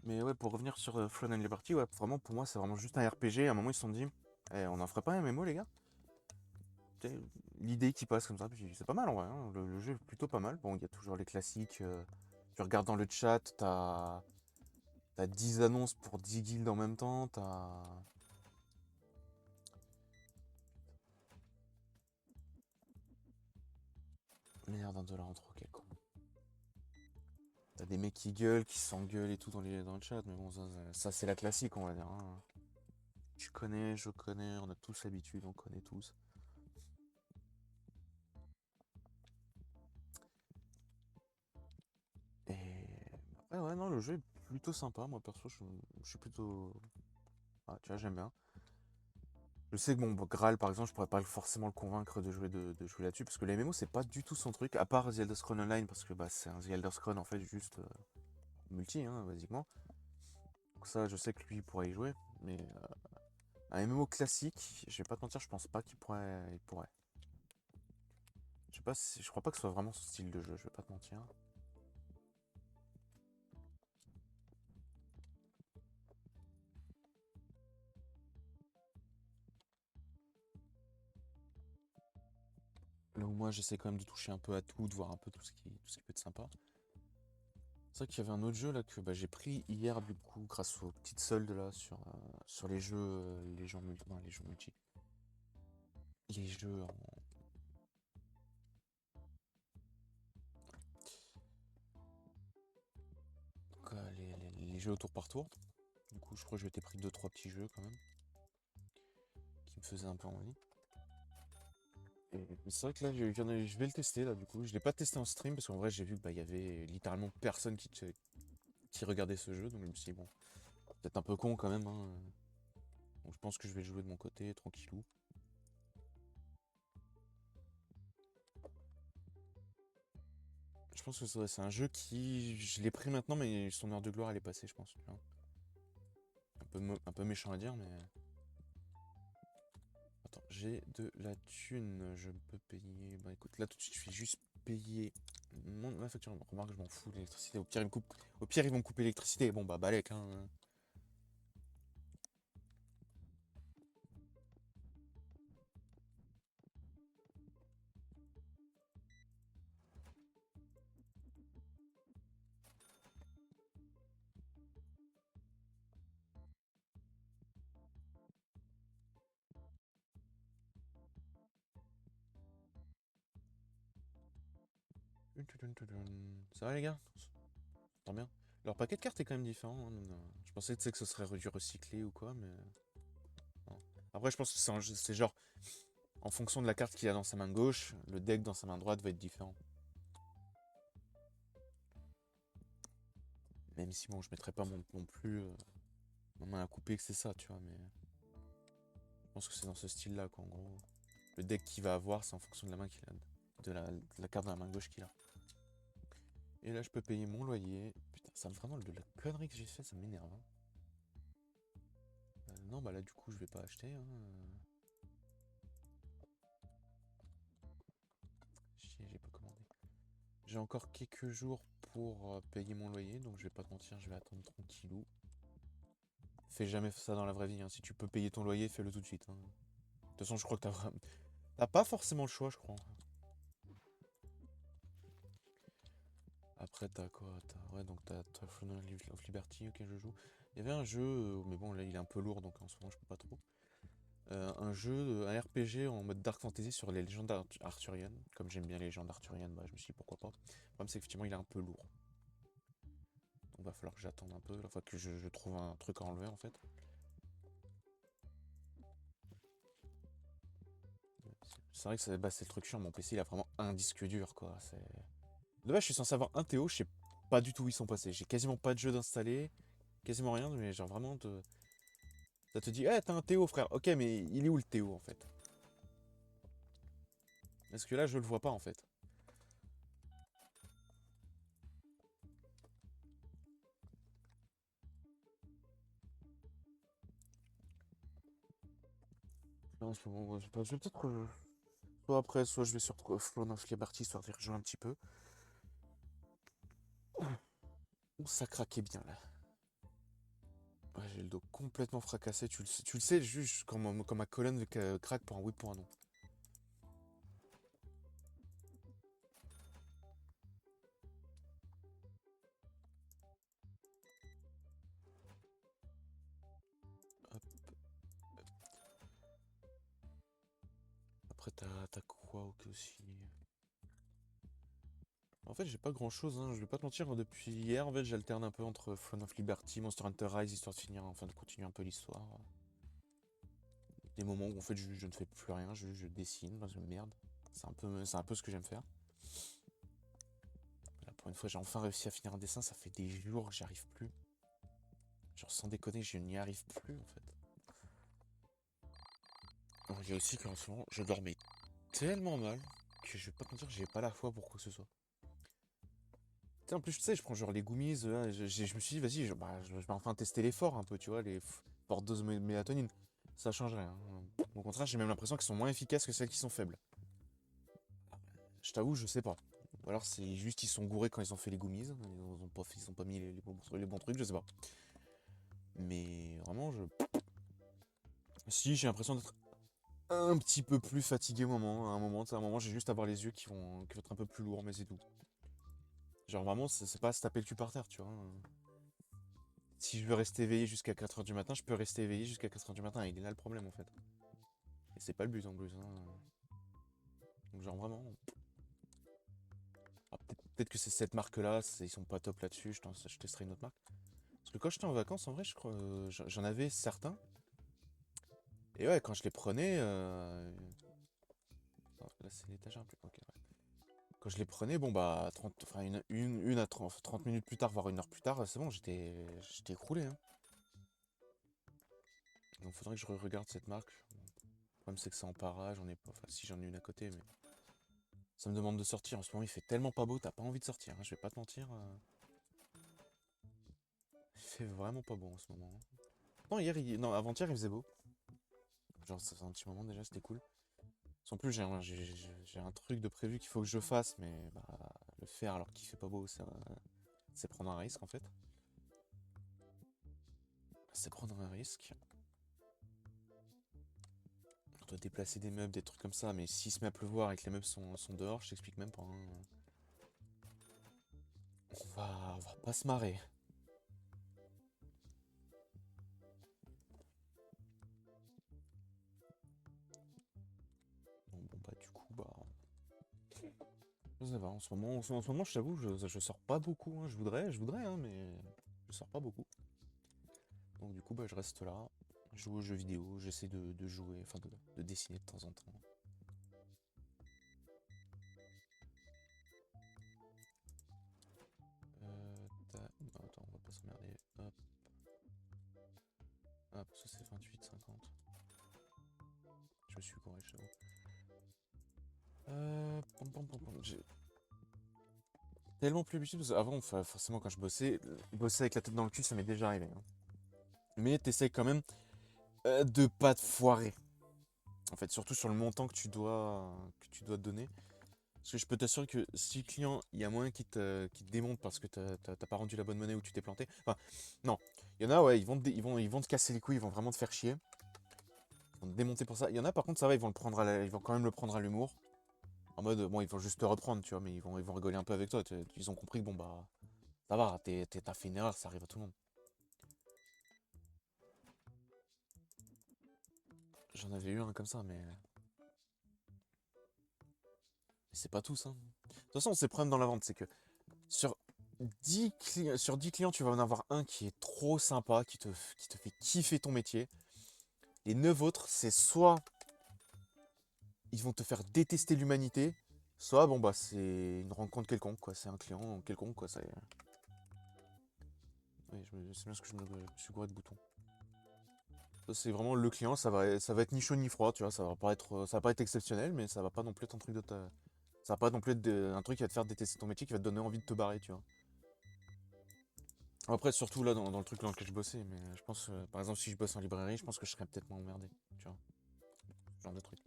Speaker 1: Mais ouais, pour revenir sur Throne and Liberty, ouais, vraiment, pour moi, c'est vraiment juste un RPG. À un moment, ils se sont dit, eh, on en ferait pas un MMO, les gars? L'idée qui passe comme ça, puis c'est pas mal en vrai, hein. Le jeu est plutôt pas mal. Bon, il y a toujours les classiques. Tu regardes dans le chat, t'as 10 annonces pour 10 guildes en même temps. Merde, 1 $ en trop, quel con. T'as des mecs qui gueulent, qui s'engueulent et tout dans le chat, mais bon, ça, c'est la classique, on va dire, hein. Tu connais, je connais, on a tous l'habitude, on connaît tous. Ah ouais, non, le jeu est plutôt sympa. Moi, perso, je suis plutôt. Ah, tu vois, j'aime bien. Je sais que bon, Graal, par exemple, je pourrais pas forcément le convaincre de jouer là-dessus, parce que les MMO, c'est pas du tout son truc, à part The Elder Scrolls Online, parce que bah, c'est un The Elder Scrolls, en fait, juste multi, hein, basiquement. Donc ça, je sais que lui, il pourrait y jouer, mais un MMO classique, je vais pas te mentir, je pense pas qu'il pourrait. Il pourrait. Je sais pas si, je crois pas que ce soit vraiment son style de jeu, je vais pas te mentir. Là où moi, j'essaie quand même de toucher un peu à tout, de voir un peu tout ce qui peut être sympa. C'est vrai qu'il y avait un autre jeu là que bah, j'ai pris hier du coup grâce aux petites soldes là sur les jeux multi, non, les jeux multi, les jeux en quoi, les jeux au tour par tour. Du coup je crois que je t'ai pris deux trois petits jeux quand même qui me faisaient un peu envie. Et c'est vrai que là je vais le tester là du coup. Je l'ai pas testé en stream parce qu'en vrai j'ai vu que bah, il y avait littéralement personne qui regardait ce jeu donc je me suis dit bon peut-être un peu con quand même hein. Donc je pense que je vais le jouer de mon côté tranquillou. Je pense que c'est un jeu qui. Je l'ai pris maintenant, mais son heure de gloire, elle est passée, je pense. Tu vois. Un peu méchant à dire, mais. Attends, j'ai de la thune. Je peux payer. Bah écoute, là tout de suite, je vais juste payer ma facture. Remarque, je m'en fous de l'électricité. Au pire, ils vont me couper l'électricité. Bon, bah, balèque, hein. Ça va, les gars? Ça va bien? Leur paquet de cartes est quand même différent, hein. Je pensais que ce serait du recyclé ou quoi, mais. Non. Après, je pense que c'est genre. En fonction de la carte qu'il a dans sa main gauche, le deck dans sa main droite va être différent. Même si bon, je mettrais pas non plus ma main à couper que c'est ça, tu vois, mais je pense que c'est dans ce style-là, quoi, en gros. Le deck qu'il va avoir, c'est en fonction de la main qu'il a, de la carte dans la main gauche qu'il a. Et là, je peux payer mon loyer. Putain, ça me vraiment de la connerie que j'ai fait, ça m'énerve, hein. Non, bah là, du coup, je vais pas acheter, hein. Chier, j'ai pas commandé. J'ai encore quelques jours pour payer mon loyer, donc je vais pas te mentir, je vais attendre tranquillou. Fais jamais ça dans la vraie vie, hein. Si tu peux payer ton loyer, fais-le tout de suite, hein. De toute façon, je crois que t'as pas forcément le choix, je crois. Après, t'as quoi? Ouais, donc t'as Throne of Liberty auquel je joue. Il y avait un jeu, mais bon, là il est un peu lourd donc en ce moment je peux pas trop. Un jeu, un RPG en mode Dark Fantasy sur les légendes arthuriennes. Comme j'aime bien les légendes arthuriennes, bah, je me suis dit pourquoi pas. Le problème, c'est qu'effectivement, il est un peu lourd. Donc va falloir que j'attende un peu, la fois que je trouve un truc à enlever en fait. C'est vrai que c'est le truc chiant, mon PC il a vraiment un disque dur quoi. De base, je suis censé avoir un Théo, je sais pas du tout où ils sont passés. J'ai quasiment pas de jeu d'installer, quasiment rien, mais genre vraiment ça te dit, eh, t'as un Théo, frère. Ok, mais il est où le Théo, en fait? Parce que là, je le vois pas, en fait. Là, en ce moment, ouais, je vais peut-être. Soit après, soit je vais sur Throne of Liberty, histoire d'y rejoindre un petit peu. Ouh, ça craquait bien, là. Ouais, j'ai le dos complètement fracassé. Tu le sais juste quand ma colonne craque pour un oui, pour un non. Hop. Après, t'as quoi aussi? En fait, j'ai pas grand chose, hein. Je vais pas te mentir, depuis hier, en fait, j'alterne un peu entre Throne of Liberty, Monster Hunter Rise, histoire de finir, enfin de continuer un peu l'histoire. Des moments où en fait je ne fais plus rien, je dessine, parce que merde. C'est un peu ce que j'aime faire. Là, Pour une fois, j'ai enfin réussi à finir un dessin, ça fait des jours que j'y arrive plus. Genre sans déconner, je n'y arrive plus en fait. Alors, il y a aussi qu'en ce moment, je dormais tellement mal que je vais pas te mentir, j'ai pas la foi pour quoi que ce soit. Tu sais, en plus, tu sais, je prends genre les gummies, je me suis dit, vas-y, je vais enfin tester l'effort un peu, tu vois, les fortes doses de mélatonine. Ça change rien, hein. Au contraire, j'ai même l'impression qu'elles sont moins efficaces que celles qui sont faibles. Je t'avoue, je sais pas. Ou alors c'est juste ils sont gourés quand ils ont fait les gummies, ils ont pas mis les bons trucs, je sais pas. Mais vraiment, si, j'ai l'impression d'être un petit peu plus fatigué au moment. À un moment, j'ai juste à avoir les yeux qui vont être un peu plus lourds, mais c'est tout. Genre vraiment, c'est pas à se taper le cul par terre, tu vois. Si je veux rester éveillé jusqu'à 4 heures du matin, je peux rester éveillé jusqu'à 4 heures du matin. Il est là le problème en fait. Et c'est pas le but en plus, hein. Donc genre vraiment. Ah, peut-être que c'est cette marque-là, ils sont pas top là-dessus, je testerai une autre marque. Parce que quand j'étais en vacances, en vrai, je crois, j'en avais certains. Et ouais, quand je les prenais. Non, là, c'est l'étagère un peu. Ok, ouais. Quand je les prenais, bon, bah, 30, enfin, une à 30 minutes plus tard, voire une heure plus tard, c'est bon, j'étais écroulé, hein. Donc, faudrait que je regarde cette marque. Le problème, c'est que c'est en para, j'en ai pas. Enfin, si j'en ai une à côté, mais. Ça me demande de sortir. En ce moment, il fait tellement pas beau, t'as pas envie de sortir, hein, je vais pas te mentir. Il fait vraiment pas beau en ce moment, hein. Non, non, avant-hier, il faisait beau. Genre, ça fait un petit moment déjà, c'était cool. En plus, j'ai un truc de prévu qu'il faut que je fasse, mais bah, le faire alors qu'il fait pas beau, c'est prendre un risque en fait. C'est prendre un risque. On doit déplacer des meubles, des trucs comme ça, mais s'il se met à pleuvoir et que les meubles sont dehors, je t'explique même pas, hein. On va pas se marrer. Bon, bah du coup, bah. Je sais pas, en ce moment, je t'avoue, je sors pas beaucoup, hein. Je voudrais, hein, mais je sors pas beaucoup. Donc du coup, bah je reste là, je joue aux jeux vidéo, j'essaie de jouer, enfin de dessiner de temps en temps. Non, attends, on va pas s'emmerder. Hop, hop, ça c'est 28,50. Je me suis gouré, je t'avoue. J'ai tellement plus l'habitude, parce qu'avant, forcément, quand je bosser avec la tête dans le cul, ça m'est déjà arrivé, hein. Mais t'essayes quand même de pas te foirer. En fait, surtout sur le montant que tu dois donner. Parce que je peux t'assurer que si le client, il y a moyen qu'il te démonte parce que t'as pas rendu la bonne monnaie ou tu t'es planté. Enfin, non. Il y en a, ouais, ils vont te casser les couilles, ils vont vraiment te faire chier. Ils vont te démonter pour ça. Il y en a, par contre, ça va, ils vont quand même le prendre à l'humour. En mode, bon, ils vont juste te reprendre, tu vois, mais ils vont rigoler un peu avec toi. Ils ont compris que, bon, bah, ça va, t'as fait une erreur, ça arrive à tout le monde. J'en avais eu un comme ça, mais c'est pas tous, hein. De toute façon, c'est le problème dans la vente, c'est que sur 10 clients, tu vas en avoir un qui est trop sympa, qui te fait kiffer ton métier. Les 9 autres, c'est soit ils vont te faire détester l'humanité, soit, bon, bah, c'est une rencontre quelconque, quoi. C'est un client quelconque, quoi. Oui, c'est bien ce que je me suis gouré de boutons. Ça, c'est vraiment le client, ça va être ni chaud ni froid, tu vois. Ça va pas être exceptionnel, mais ça va pas non plus être un truc ça va pas non plus être un truc qui va te faire détester ton métier, qui va te donner envie de te barrer, tu vois. Après, surtout là, dans le truc dans lequel je bossais, mais je pense, par exemple, si je bosse en librairie, je pense que je serais peut-être moins emmerdé, tu vois. Ce genre de truc.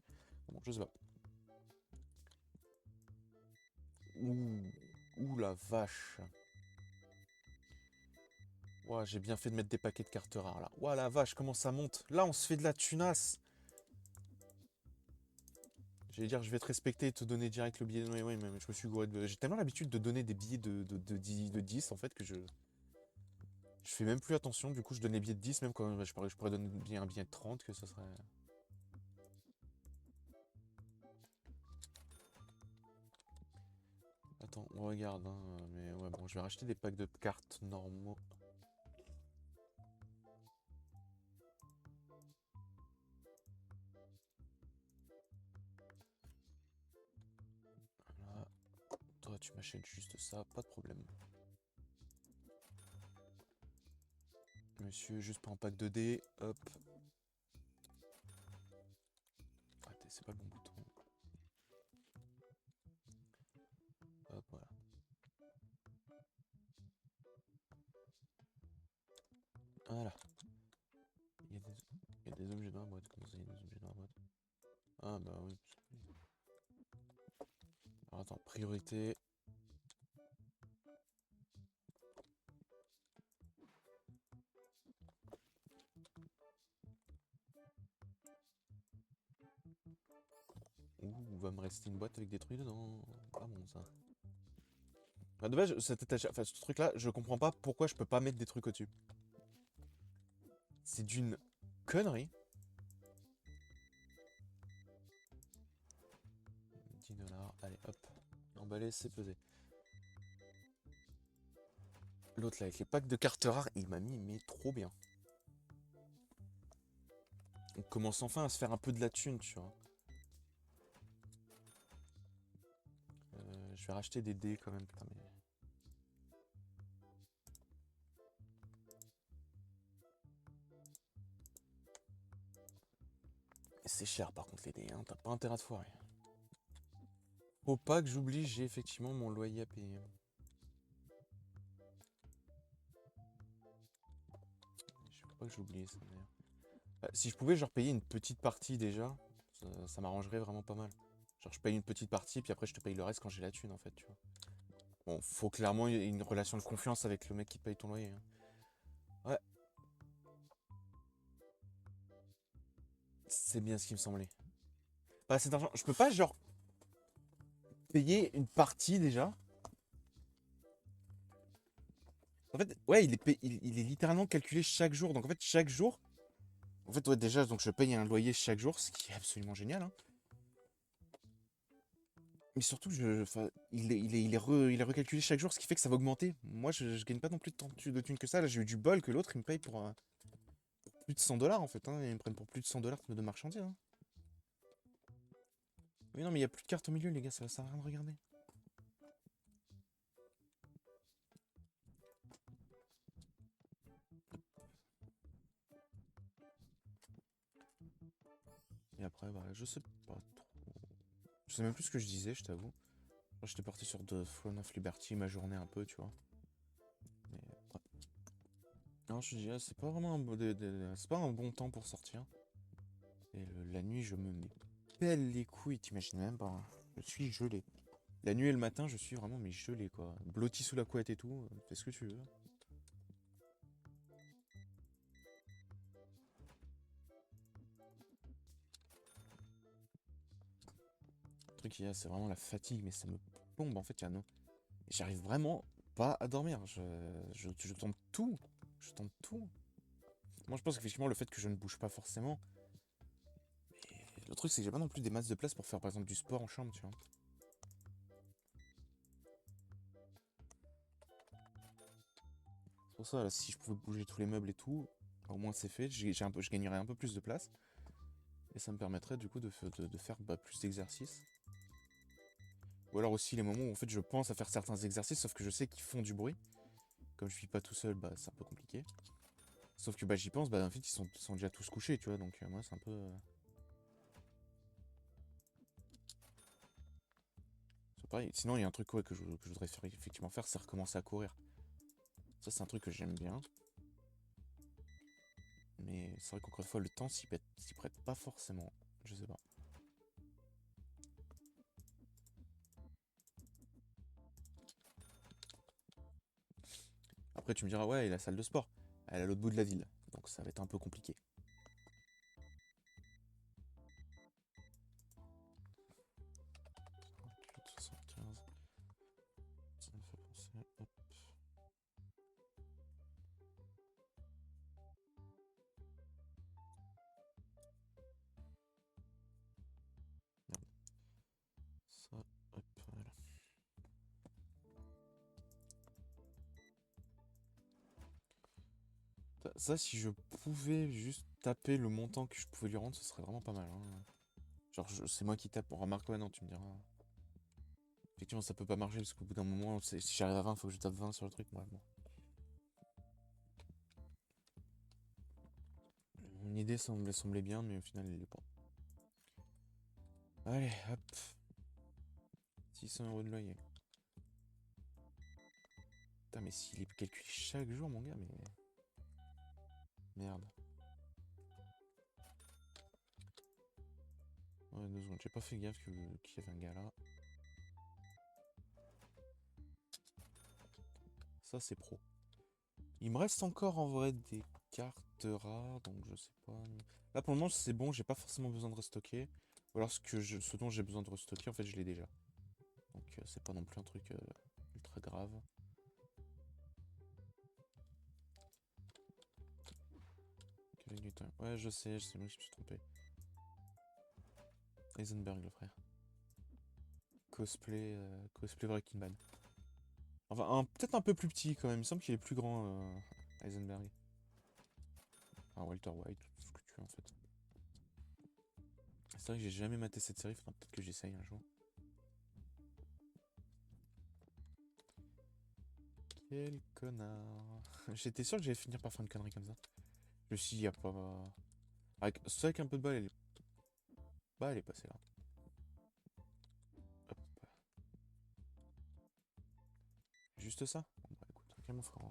Speaker 1: Bon, je sais pas. Ouh, ouh la vache. Ouah, j'ai bien fait de mettre des paquets de cartes rares là. Ouah la vache, comment ça monte. Là, on se fait de la tunasse. J'allais dire, je vais te respecter et te donner direct le billet. Oui, oui, mais je me suis gouré de. J'ai tellement l'habitude de donner des billets de 10 en fait que je fais même plus attention. Du coup, je donne les billets de 10 même quand je pourrais donner un billet de 30 que ce serait. Attends, on regarde, hein, mais ouais, bon, je vais racheter des packs de cartes normaux. Voilà. Toi, je m'achète juste ça, pas de problème. Monsieur, juste pour un pack de dés, hop. Ah, c'est pas le bon bouton. Hop, voilà. Voilà. Il y a des objets dans la boîte. Comment ça, il y a des objets dans la boîte? Ah, bah oui. Alors attends, priorité. Ouh, va me rester une boîte avec des trucs dedans. Ah bon, ça. Bah, de base, enfin, ce truc-là, je comprends pas pourquoi je peux pas mettre des trucs au-dessus. C'est d'une connerie. 10 $. Allez, hop. Emballé, c'est pesé. L'autre là, avec les packs de cartes rares, il m'a mis, mais trop bien. On commence enfin à se faire un peu de la thune, tu vois. Je vais racheter des dés quand même, putain, mais... C'est cher par contre les dés, hein. T'as pas intérêt à te foirer. Faut pas que j'oublie, j'ai effectivement mon loyer à payer. Faut pas que j'oublie ça d'ailleurs. Si je pouvais genre payer une petite partie déjà, ça m'arrangerait vraiment pas mal. Genre je paye une petite partie, puis après je te paye le reste quand j'ai la thune en fait, tu vois. Bon, faut clairement une relation de confiance avec le mec qui te paye ton loyer, hein. Ouais. C'est bien ce qui me semblait. Pas assez d'argent. Je peux pas genre payer une partie déjà. En fait, ouais, il est littéralement calculé chaque jour. Donc en fait, chaque jour. En fait, ouais, déjà, donc je paye un loyer chaque jour, ce qui est absolument génial, hein. Mais surtout, il est recalculé chaque jour, ce qui fait que ça va augmenter. Moi, je gagne pas non plus de thunes que ça. Là, j'ai eu du bol que l'autre, il me paye pour plus de 100 $ en fait, hein. Ils me prennent pour plus de 100 $ de marchandises, hein. Oui, non, mais il y a plus de cartes au milieu, les gars, ça sert à rien de regarder. Et après, bah, je sais pas trop. Je sais même plus ce que je disais, je t'avoue. J'étais parti sur The Throne of Liberty, ma journée un peu, tu vois. Mais ouais. Non, je te dis, c'est pas vraiment c'est pas un bon temps pour sortir. Et la nuit, je me mets pelle les couilles, t'imagines même pas, hein. Je suis gelé. La nuit et le matin, je suis vraiment mais gelé quoi. Blotti sous la couette et tout, fais ce que tu veux. Le truc qu'il y a, c'est vraiment la fatigue, mais ça me plombe en fait, j'arrive vraiment pas à dormir. Je tente tout. Je tente tout. Moi, je pense qu'effectivement, le fait que je ne bouge pas forcément. Mais le truc, c'est que j'ai pas non plus des masses de place pour faire par exemple du sport en chambre, tu vois. C'est pour ça, là, si je pouvais bouger tous les meubles et tout, au moins c'est fait. Je gagnerais un peu plus de place. Et ça me permettrait du coup de faire plus d'exercices. Ou alors aussi les moments où en fait je pense à faire certains exercices, sauf que je sais qu'ils font du bruit. Comme je suis pas tout seul, bah c'est un peu compliqué. Sauf que bah j'y pense, bah en fait ils sont déjà tous couchés, tu vois, donc moi c'est un peu... C'est pareil. Sinon il y a un truc ouais, que je voudrais effectivement faire, c'est recommencer à courir. Ça c'est un truc que j'aime bien. Mais c'est vrai qu'encore une fois le temps s'y prête pas forcément. Je sais pas. Après tu me diras ouais, et la salle de sport, elle est à l'autre bout de la ville. Donc ça va être un peu compliqué. Ça me fait penser. Hop. Ça, hop, voilà. Ça, si je pouvais juste taper le montant que je pouvais lui rendre, ce serait vraiment pas mal, hein. Genre, c'est moi qui tape. On remarque, ouais, non, tu me diras. Effectivement, ça peut pas marcher parce qu'au bout d'un moment, si j'arrive à 20, faut que je tape 20 sur le truc. Ouais, bon. Mon idée semblait bien, mais au final, il l'est pas. Allez, hop. 600 € de loyer. Putain, mais s'il est calculé chaque jour, mon gars, mais. Merde. Ouais, 2 secondes. J'ai pas fait gaffe qu'il y avait un gars là. Ça, c'est pro. Il me reste encore en vrai des cartes rares, donc je sais pas. Là, pour le moment, c'est bon, j'ai pas forcément besoin de restocker. Ou alors, ce dont j'ai besoin de restocker, en fait, je l'ai déjà. Donc, c'est pas non plus un truc ultra grave. Ouais, je sais, moi, je me suis trompé. Heisenberg, le frère. Cosplay Breaking Bad. Enfin, peut-être un peu plus petit quand même. Il me semble qu'il est plus grand, Heisenberg. Enfin, Walter White, tout ce que tu veux en fait. C'est vrai que j'ai jamais maté cette série, faudra peut-être que j'essaye un jour. Quel connard. J'étais sûr que j'allais finir par faire une connerie comme ça. Je me suis dit, y a pas. C'est vrai qu'un peu de balle, elle est passée là. Hop. Juste ça? Bon, bah écoute, ok mon frère.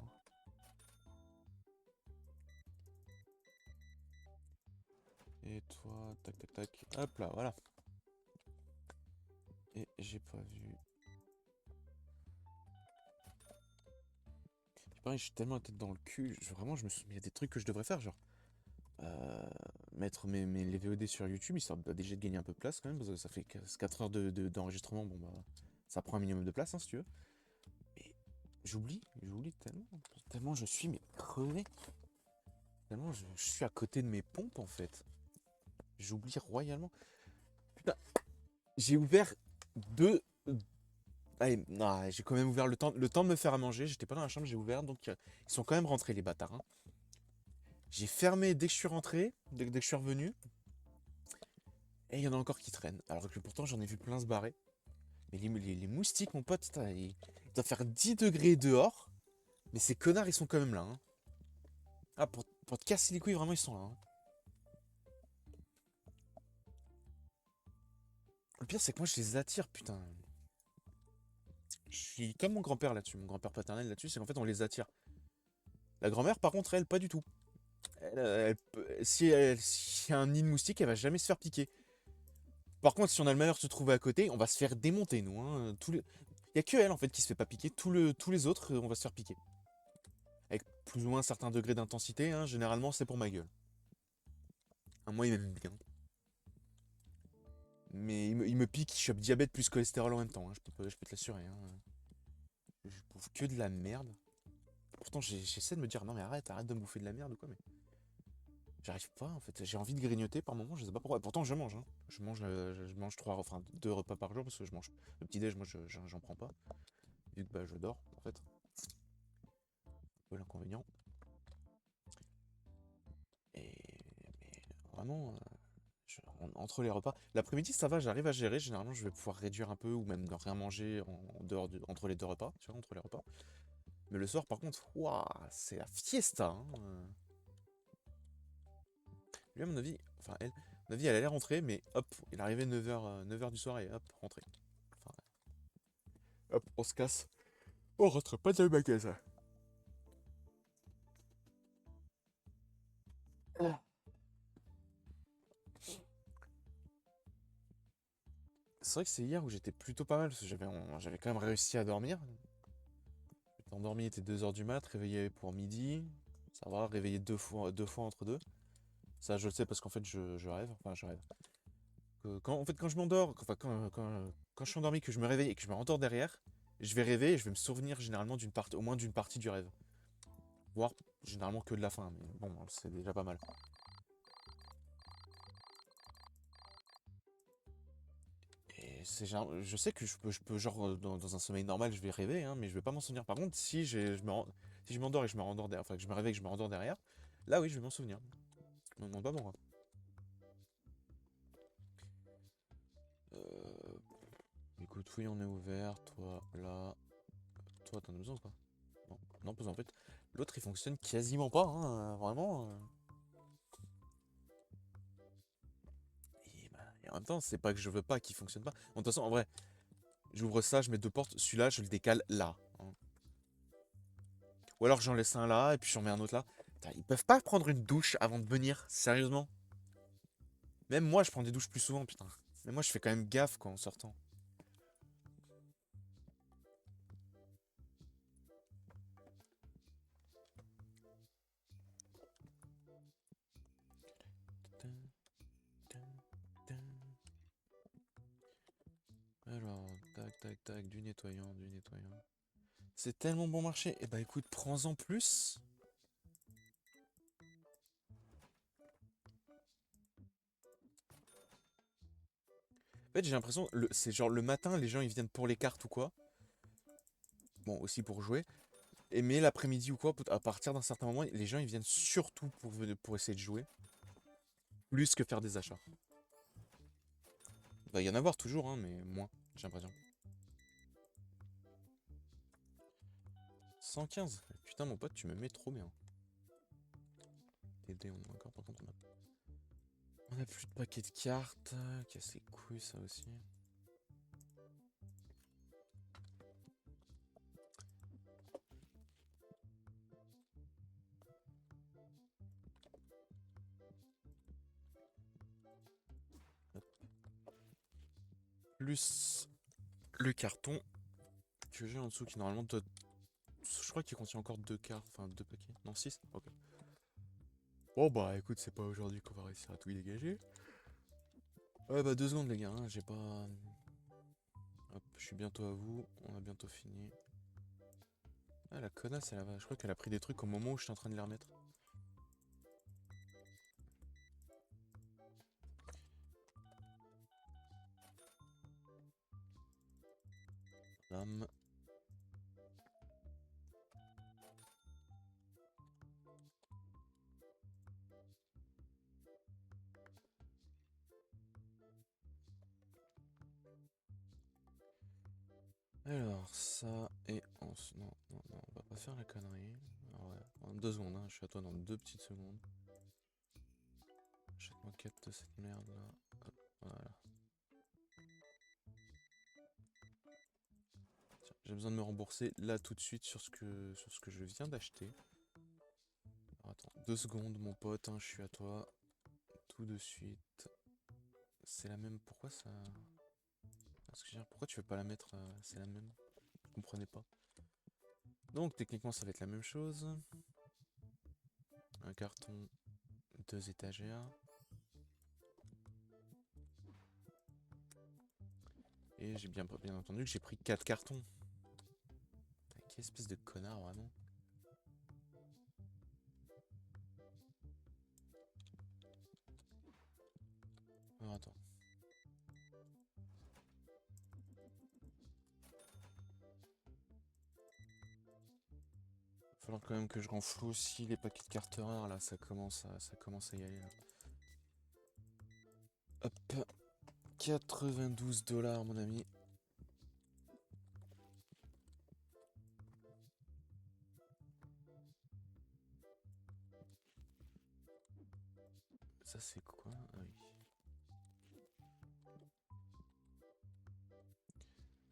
Speaker 1: Et toi, tac tac tac. Hop là, voilà. Et j'ai pas vu. Pareil, je suis tellement la tête dans le cul. Vraiment, je me souviens. Il y a des trucs que je devrais faire, genre. Mettre les VOD sur YouTube, histoire déjà de gagner un peu de place quand même, parce que ça fait 4 heures d'enregistrement, bon bah. Ça prend un minimum de place, hein, si tu veux. Mais j'oublie tellement. Tellement je suis mais crevé. Tellement je suis à côté de mes pompes en fait. J'oublie royalement. Putain, j'ai ouvert deux. Allez, non, j'ai quand même ouvert le temps de me faire à manger. J'étais pas dans la chambre, j'ai ouvert, donc ils sont quand même rentrés les bâtards. Hein. J'ai fermé dès que je suis rentré, dès que je suis revenu. Et il y en a encore qui traînent. Alors que pourtant j'en ai vu plein se barrer. Mais les moustiques, mon pote, putain, il doit faire 10 degrés dehors. Mais ces connards, ils sont quand même là. Hein. Ah, pour te casser les couilles, vraiment, ils sont là. Hein. Le pire, c'est que moi, je les attire, putain. Je suis comme mon grand-père là-dessus, mon grand-père paternel là-dessus, c'est qu'en fait, on les attire. La grand-mère, par contre, elle, pas du tout. Si y a un nid de moustique, elle va jamais se faire piquer. Par contre, si on a le malheur de se trouver à côté, on va se faire démonter, nous. Hein. Il y a que elle, en fait, qui se fait pas piquer. Tous les autres, on va se faire piquer. Avec plus ou moins un certain degré d'intensité, hein. Généralement, c'est pour ma gueule. Moi, il m'aime bien. Mais il me pique, je chope diabète plus cholestérol en même temps. Hein. Je peux te l'assurer. Hein. Je bouffe que de la merde. Pourtant, j'essaie de me dire, non mais arrête de me bouffer de la merde ou quoi, mais j'arrive pas en fait. J'ai envie de grignoter par moment, je sais pas pourquoi. Pourtant, je mange. Hein. Je mange 2 repas par jour parce que je mange. Le petit-déj, moi, j'en prends pas. Vu que bah, je dors en fait. Un peu l'inconvénient. Et. Mais vraiment. Entre les repas. L'après-midi, ça va, j'arrive à gérer. Généralement, je vais pouvoir réduire un peu ou même ne rien manger entre les deux repas, tu vois, entre les repas. Mais le soir, par contre, waouh, c'est la fiesta. Hein. Lui, à mon avis, enfin, elle, à mon avis, elle allait rentrer, mais hop, il arrivait 9h du soir et hop, rentrée. Enfin, hop, on se casse. On rentre pas de la baguette. C'est vrai que c'est hier où j'étais plutôt pas mal, parce que j'avais quand même réussi à dormir. J'étais endormi, il était 2h du mat, réveillé pour midi. Ça va, réveillé deux fois entre deux. Ça, je le sais parce qu'en fait, je rêve. Enfin, je rêve. Quand je m'endors, quand je suis endormi, que je me réveille et que je me rendors derrière, je vais rêver et je vais me souvenir généralement au moins d'une partie du rêve. Voire généralement que de la fin, mais bon, c'est déjà pas mal. Et je sais que je peux genre, dans un sommeil normal, je vais rêver, hein, mais je vais pas m'en souvenir. Par contre, si je m'endors et je me rendors derrière, enfin que je me réveille et que je me rendors derrière, là oui, je vais m'en souvenir. Je me demande pas pourquoi. écoute, oui, on est ouvert. Toi, là. Toi, t'en as besoin ou pas? Non, non, parce qu'en fait, l'autre il fonctionne quasiment pas, hein, vraiment. Et en même temps, c'est pas que je veux pas qu'il fonctionne pas. Bon, de toute façon, en vrai, j'ouvre ça, je mets deux portes. Celui-là, je le décale là, hein. Ou alors j'en laisse un là et puis j'en mets un autre là. Putain, ils peuvent pas prendre une douche avant de venir, sérieusement. Même moi, je prends des douches plus souvent, putain. Mais moi, je fais quand même gaffe quoi en sortant. Alors, tac, tac, tac, du nettoyant, du nettoyant. C'est tellement bon marché. Eh bah écoute, prends-en plus. En fait, j'ai l'impression, c'est genre le matin, les gens ils viennent pour les cartes ou quoi. Bon, aussi pour jouer. Mais l'après-midi ou quoi, à partir d'un certain moment, les gens ils viennent surtout pour essayer de jouer. Plus que faire des achats. Il va y en avoir toujours, hein, mais moins, j'ai l'impression. 115. Putain, mon pote, tu me mets trop bien. TD, on a encore, par contre, on a plus de paquets de cartes. Casse les couilles, ça aussi. Hop. Plus le carton que j'ai en dessous qui normalement doit... Je crois qu'il contient encore deux cartes, enfin deux paquets. Non, 6. Ok. Bon bah écoute, c'est pas aujourd'hui qu'on va réussir à tout y dégager. Ouais bah 2 secondes les gars, hein, j'ai pas... Hop, je suis bientôt à vous, on a bientôt fini. Ah la connasse, je crois qu'elle a pris des trucs au moment où j'étais en train de les remettre. Bam. Alors ça et non, non, non, on va pas faire la connerie. Ah ouais, en 2 secondes, hein, je suis à toi dans 2 petites secondes. Achète-moi 4 de cette merde là. Hop, voilà. Tiens, j'ai besoin de me rembourser là tout de suite sur ce que je viens d'acheter. Alors, attends, 2 secondes mon pote, hein, je suis à toi. Tout de suite. C'est la même. Pourquoi ça. Pourquoi tu veux pas la mettre c'est la même? Je comprenais pas. Donc techniquement ça va être la même chose. Un carton, 2 étagères. Et j'ai bien entendu que j'ai pris 4 cartons. Quelle espèce de connard vraiment. Alors attends. Il va falloir quand même que je renfloue aussi les paquets de cartes rares là, ça commence à y aller là. Hop. 92 $ mon ami. Ça c'est quoi?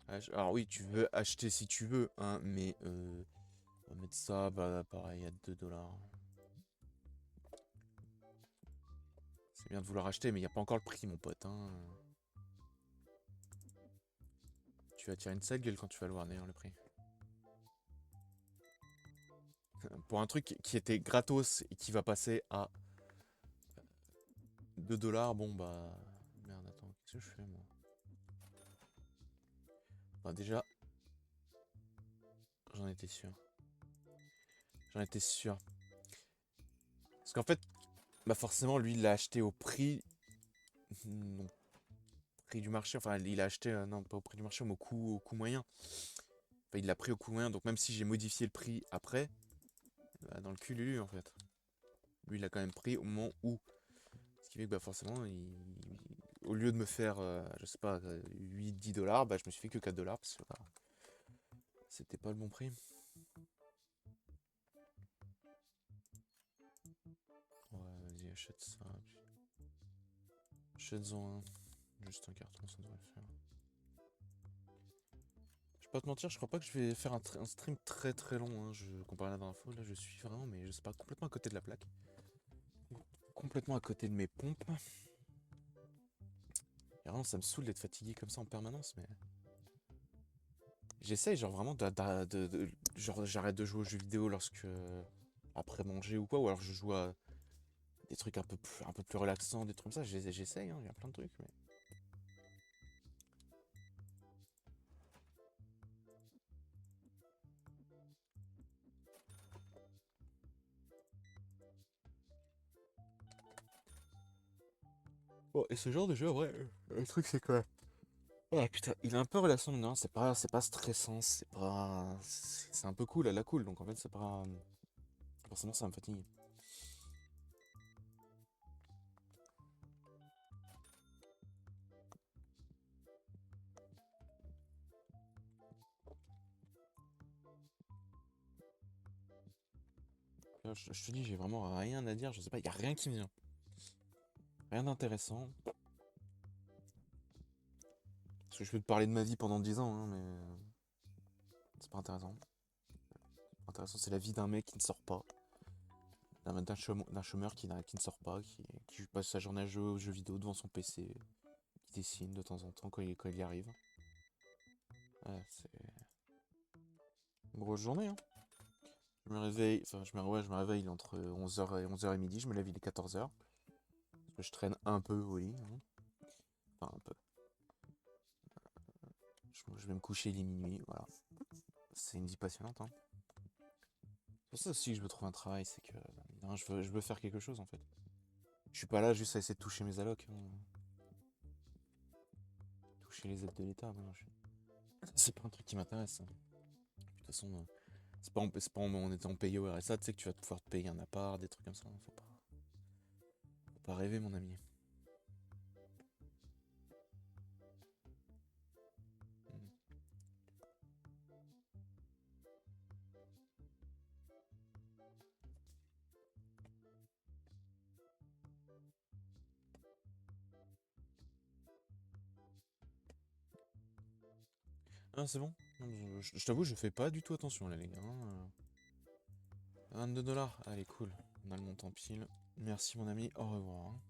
Speaker 1: Ah oui. Alors oui, tu veux acheter si tu veux, hein, mais on va mettre ça, bah pareil, à 2 $. C'est bien de vouloir acheter, mais il n'y a pas encore le prix, mon pote, hein. Tu vas tirer une sale gueule quand tu vas le voir d'ailleurs, le prix. Pour un truc qui était gratos et qui va passer à 2 $, bon bah... Merde, attends, qu'est-ce que je fais moi? Bah déjà... J'en étais sûr. J'en étais sûr. Parce qu'en fait, bah forcément, lui, il l'a acheté au prix... Non, prix du marché. Enfin, il a acheté, non, pas au prix du marché, mais au coût moyen. Enfin, il l'a pris au coût moyen, donc même si j'ai modifié le prix après, bah, dans le cul, Lulu, en fait. Lui, il l'a quand même pris au moment où. Ce qui fait que, bah, forcément, au lieu de me faire, je sais pas, 8-10 $, bah, je me suis fait que 4 $ parce que bah, c'était pas le bon prix. Ouais, vas-y, achète ça. Achète-en un. Juste un carton, ça devrait le faire. Je vais pas te mentir, je crois pas que je vais faire un stream très très long. Hein. Comparé à la dernière fois, là je suis vraiment, mais je sais pas, complètement à côté de la plaque. Complètement à côté de mes pompes. Et vraiment, ça me saoule d'être fatigué comme ça en permanence, mais. J'essaye, genre vraiment, genre j'arrête de jouer aux jeux vidéo lorsque. Après manger ou quoi, ou alors je joue à des trucs un peu plus relaxants, des trucs comme ça. J'essaye, hein, il y a plein de trucs, mais. Bon, et ce genre de jeu, ouais, le truc c'est quoi? Ah putain, il est un peu relaxant, non, c'est pas stressant, c'est un peu cool à la cool, donc en fait c'est pas. Forcément ça me fatigue. Là, je te dis, j'ai vraiment rien à dire, je sais pas, y a rien qui me vient. Rien d'intéressant. Parce que je peux te parler de ma vie pendant 10 ans, hein, mais. C'est pas intéressant. Intéressant, c'est la vie d'un mec qui ne sort pas. D'un chômeur qui ne sort pas, qui passe sa journée à jouer aux jeux vidéo devant son PC, qui dessine de temps en temps quand il y arrive. Ouais, c'est une grosse journée, hein. Je me réveille, enfin, je me réveille entre 11h et 11h30, je me lève, il est 14h. Parce que je traîne un peu au lit, hein. Enfin, un peu. Je vais me coucher, il est minuit, voilà. C'est une vie passionnante, hein. C'est pour ça aussi que je veux trouver un travail, c'est que hein, je veux faire quelque chose en fait. Je suis pas là juste à essayer de toucher mes allocs, hein. Toucher les aides de l'État, non, c'est pas un truc qui m'intéresse, hein. De toute façon, c'est pas en étant payé au RSA, tu sais que tu vas pouvoir te payer un appart, des trucs comme ça, hein. Faut pas rêver, mon ami. Mm. Ah, c'est bon. Non, je t'avoue, je fais pas du tout attention là, les gars, hein. 22 $. Allez, cool. On a le montant pile. Merci, mon ami. Au revoir, hein.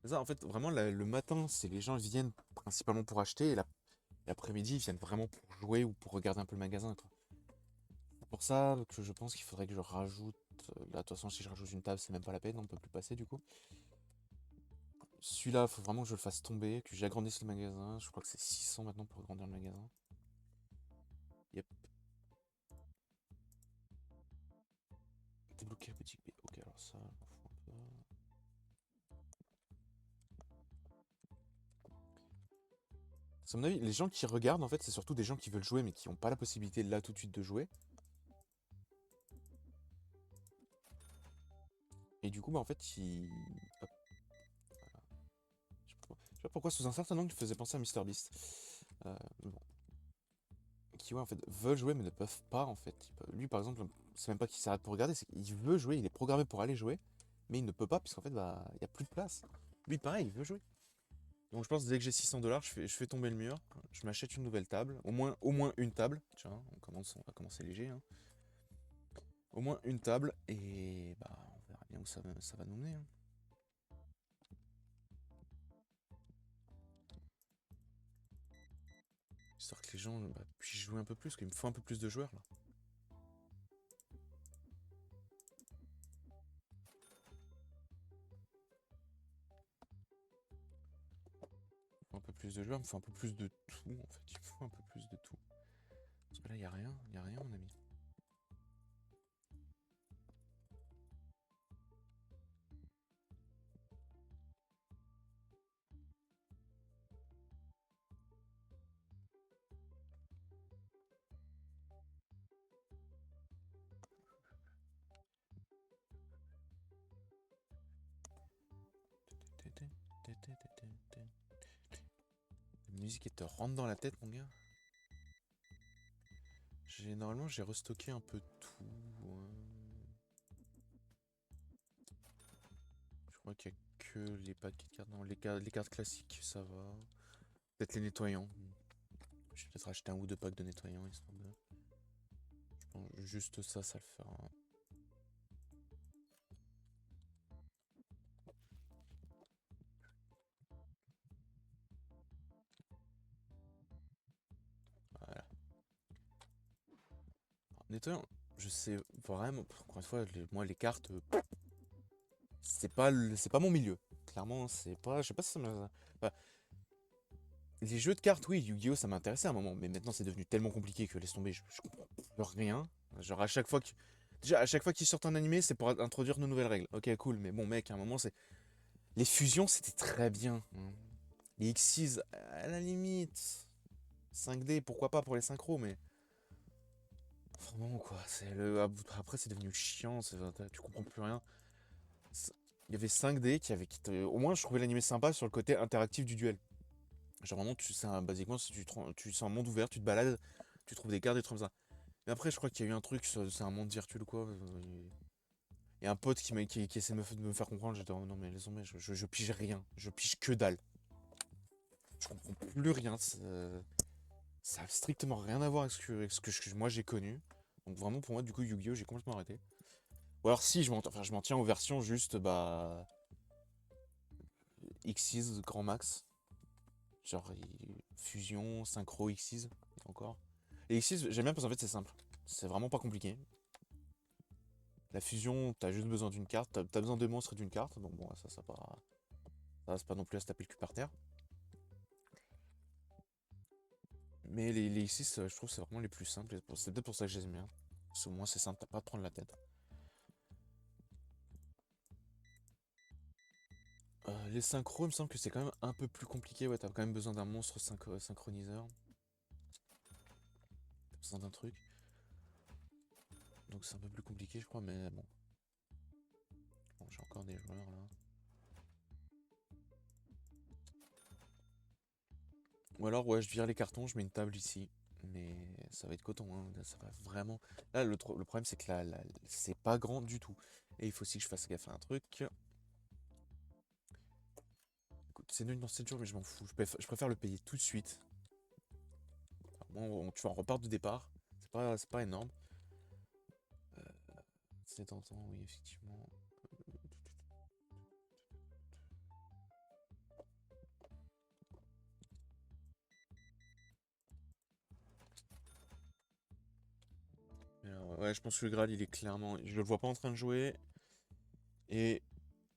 Speaker 1: C'est ça, en fait, vraiment, le matin, c'est les gens viennent principalement pour acheter, et l'après-midi, ils viennent vraiment pour jouer ou pour regarder un peu le magasin, quoi. C'est pour ça que je pense qu'il faudrait que je rajoute. Là, de toute façon, si je rajoute une table, c'est même pas la peine, on peut plus passer du coup. Celui-là, faut vraiment que je le fasse tomber, que j'agrandisse le magasin. Je crois que c'est 600 maintenant pour agrandir le magasin. Yep. Débloquer la boutique B. Ok, alors ça, je m'en fous un peu. À mon avis, les gens qui regardent, en fait, c'est surtout des gens qui veulent jouer, mais qui n'ont pas la possibilité là tout de suite de jouer. Et du coup, bah, en fait, ils. Hop, voilà. Je sais pas pourquoi, sous un certain angle, il faisait penser à MrBeast. Bon. Qui, ouais, en fait, veulent jouer, mais ne peuvent pas, en fait. Lui, par exemple, c'est même pas qu'il s'arrête pour regarder, c'est qu'il veut jouer, il est programmé pour aller jouer, mais il ne peut pas, puisqu'en fait, bah, il n'y a plus de place. Lui, pareil, il veut jouer. Donc, je pense que dès que j'ai 600 $, je fais tomber le mur, je m'achète une nouvelle table, au moins une table. Tiens, on va commencer léger, hein. Au moins une table, et bah, on verra bien où ça va nous mener, hein. Histoire que les gens bah, puissent jouer un peu plus, qu'il me faut un peu plus de joueurs là. Il me faut un peu plus de joueurs, il me faut un peu plus de tout en fait. Il me faut un peu plus de tout. Parce que là, y a rien mon ami. La musique elle te rentre dans la tête, mon gars. Normalement j'ai restocké un peu tout. Je crois qu'il y a que les paquets de cartes. Non, les cartes classiques, ça va. Peut-être les nettoyants. Je vais peut-être acheter un ou deux packs de nettoyants histoire de. Je pense juste ça le fera. Voilà. Alors, nettoyant, je sais vraiment. Encore une fois, moi les cartes, c'est pas mon milieu. Clairement, c'est pas. Je sais pas si ça me. Enfin, les jeux de cartes, oui, Yu-Gi-Oh! Ça m'intéressait à un moment, mais maintenant c'est devenu tellement compliqué que laisse tomber, je comprends plus rien. Genre à chaque fois que. Déjà, à chaque fois qu'ils sortent un animé, c'est pour introduire de nouvelles règles. Ok, cool, mais bon, mec, à un moment, c'est. Les fusions, c'était très bien, hein. Les Xyz, à la limite. 5D, pourquoi pas pour les synchros, mais. Vraiment, quoi. Après, c'est devenu chiant, tu comprends plus rien. Il y avait 5D Au moins, je trouvais l'animé sympa sur le côté interactif du duel. Genre vraiment, basiquement, si c'est un monde ouvert, tu te balades, tu trouves des cartes, des trucs comme ça. Mais après, je crois qu'il y a eu un truc, c'est un monde virtuel ou quoi. Il y a un pote qui essaie de me faire comprendre. J'étais, oh non, mais laisse tomber, je pige rien. Je pige que dalle. Je comprends plus rien. Ça a strictement rien à voir avec ce que moi j'ai connu. Donc vraiment, pour moi, du coup, Yu-Gi-Oh! J'ai complètement arrêté. Ou alors, si, je m'en tiens aux versions juste, bah. Xyz, grand max. Genre, fusion, synchro, Xyz, encore. Et Xyz, j'aime bien parce qu'en fait, c'est simple. C'est vraiment pas compliqué. La fusion, t'as juste besoin d'une carte. T'as besoin de monstres et d'une carte. Donc bon, ça c'est pas non plus à se taper le cul par terre. Mais les Xyz, je trouve que c'est vraiment les plus simples. C'est peut-être pour ça que je les aime bien. Parce qu'au moins, c'est simple, t'as pas à te prendre la tête. Les synchros, il me semble que c'est quand même un peu plus compliqué. Ouais, t'as quand même besoin d'un monstre synchroniseur. T'as besoin d'un truc. Donc c'est un peu plus compliqué, je crois, mais bon. Bon, j'ai encore des joueurs là. Ou alors, ouais, je vire les cartons, je mets une table ici. Mais ça va être coton, hein. Ça va vraiment. Là, le problème, c'est que là, c'est pas grand du tout. Et il faut aussi que je fasse gaffe à un truc. Écoute, c'est nul dans 7 jours, mais je m'en fous. Je préfère le payer tout de suite. Bon, tu vois, on repart du départ. C'est pas énorme. Euh, c'est tentant, oui, effectivement. Mais alors, ouais, je pense que le Graal, il est clairement. Je le vois pas en train de jouer. Et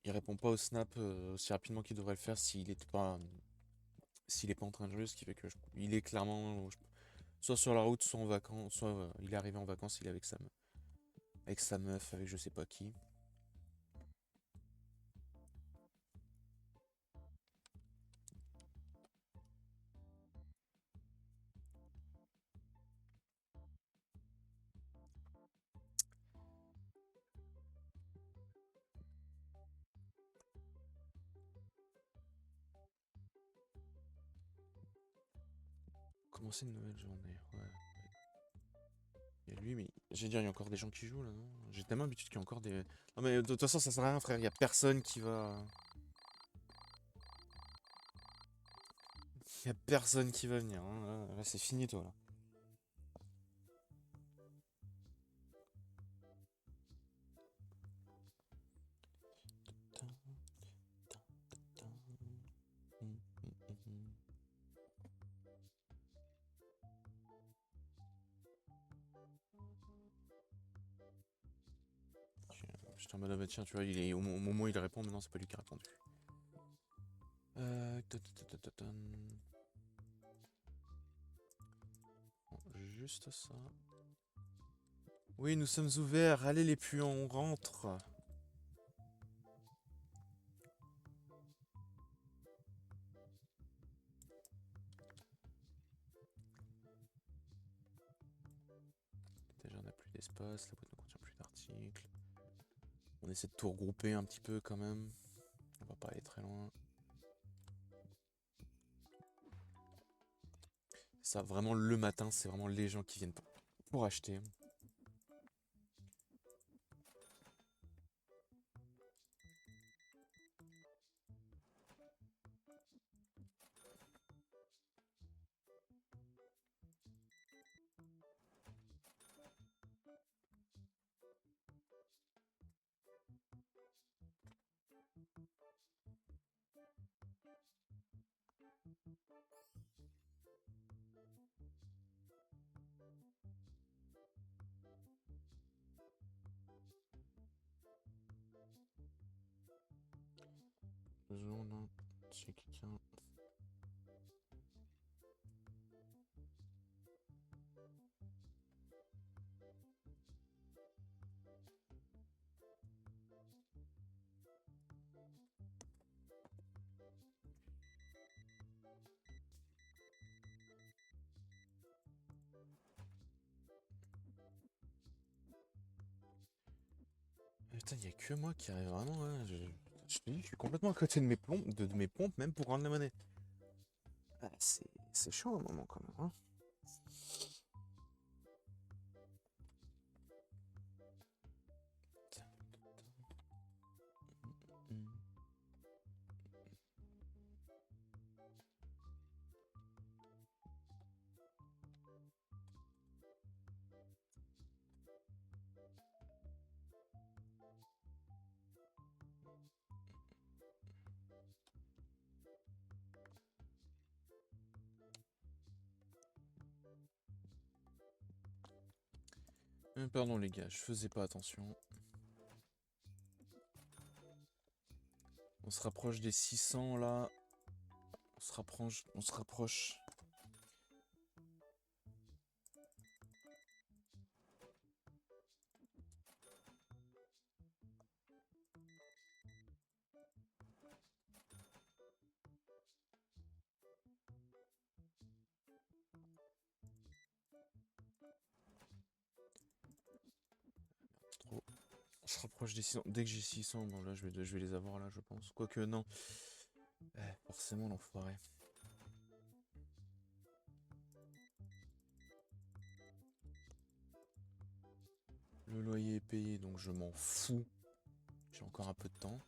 Speaker 1: il répond pas au snap aussi rapidement qu'il devrait le faire s'il est pas en train de jouer, ce qui fait que il est clairement soit sur la route, soit en vacances, soit il est arrivé en vacances, il est avec sa meuf, avec je sais pas qui. Commencer une nouvelle journée, ouais. Et lui, mais j'ai dit, il y a encore des gens qui jouent là, non? J'ai tellement l'habitude qu'il y a encore des. Non, mais de toute façon, ça sert à rien, frère, il y a personne qui va. Il y a personne qui va venir, hein. Là, c'est fini, toi, là. J'étais en mode, ah bah tiens, tu vois, au moment où il répond, mais non, c'est pas lui qui a répondu. Juste ça. Oui, nous sommes ouverts. Allez les puants, on rentre. Déjà, on n'a plus d'espace. La boîte ne contient plus d'articles. On essaie de tout regrouper un petit peu quand même. On va pas aller très loin. Ça, vraiment, le matin, c'est vraiment les gens qui viennent pour acheter. Besoin d'un chez quelqu'un. Putain, il y a que moi qui arrive vraiment. Hein, je te dis, je suis complètement à côté de mes pompes, de mes pompes, même pour rendre la monnaie. Ah, c'est chaud un moment quand même. Hein. Pardon les gars, je faisais pas attention. On se rapproche des 600 là. On se rapproche, on se rapproche. Trop. On se rapproche des 600. Dès que j'ai 600, bon là je vais les avoir là je pense. Quoique non. Forcément l'enfoiré. Le loyer est payé donc je m'en fous. J'ai encore un peu de temps.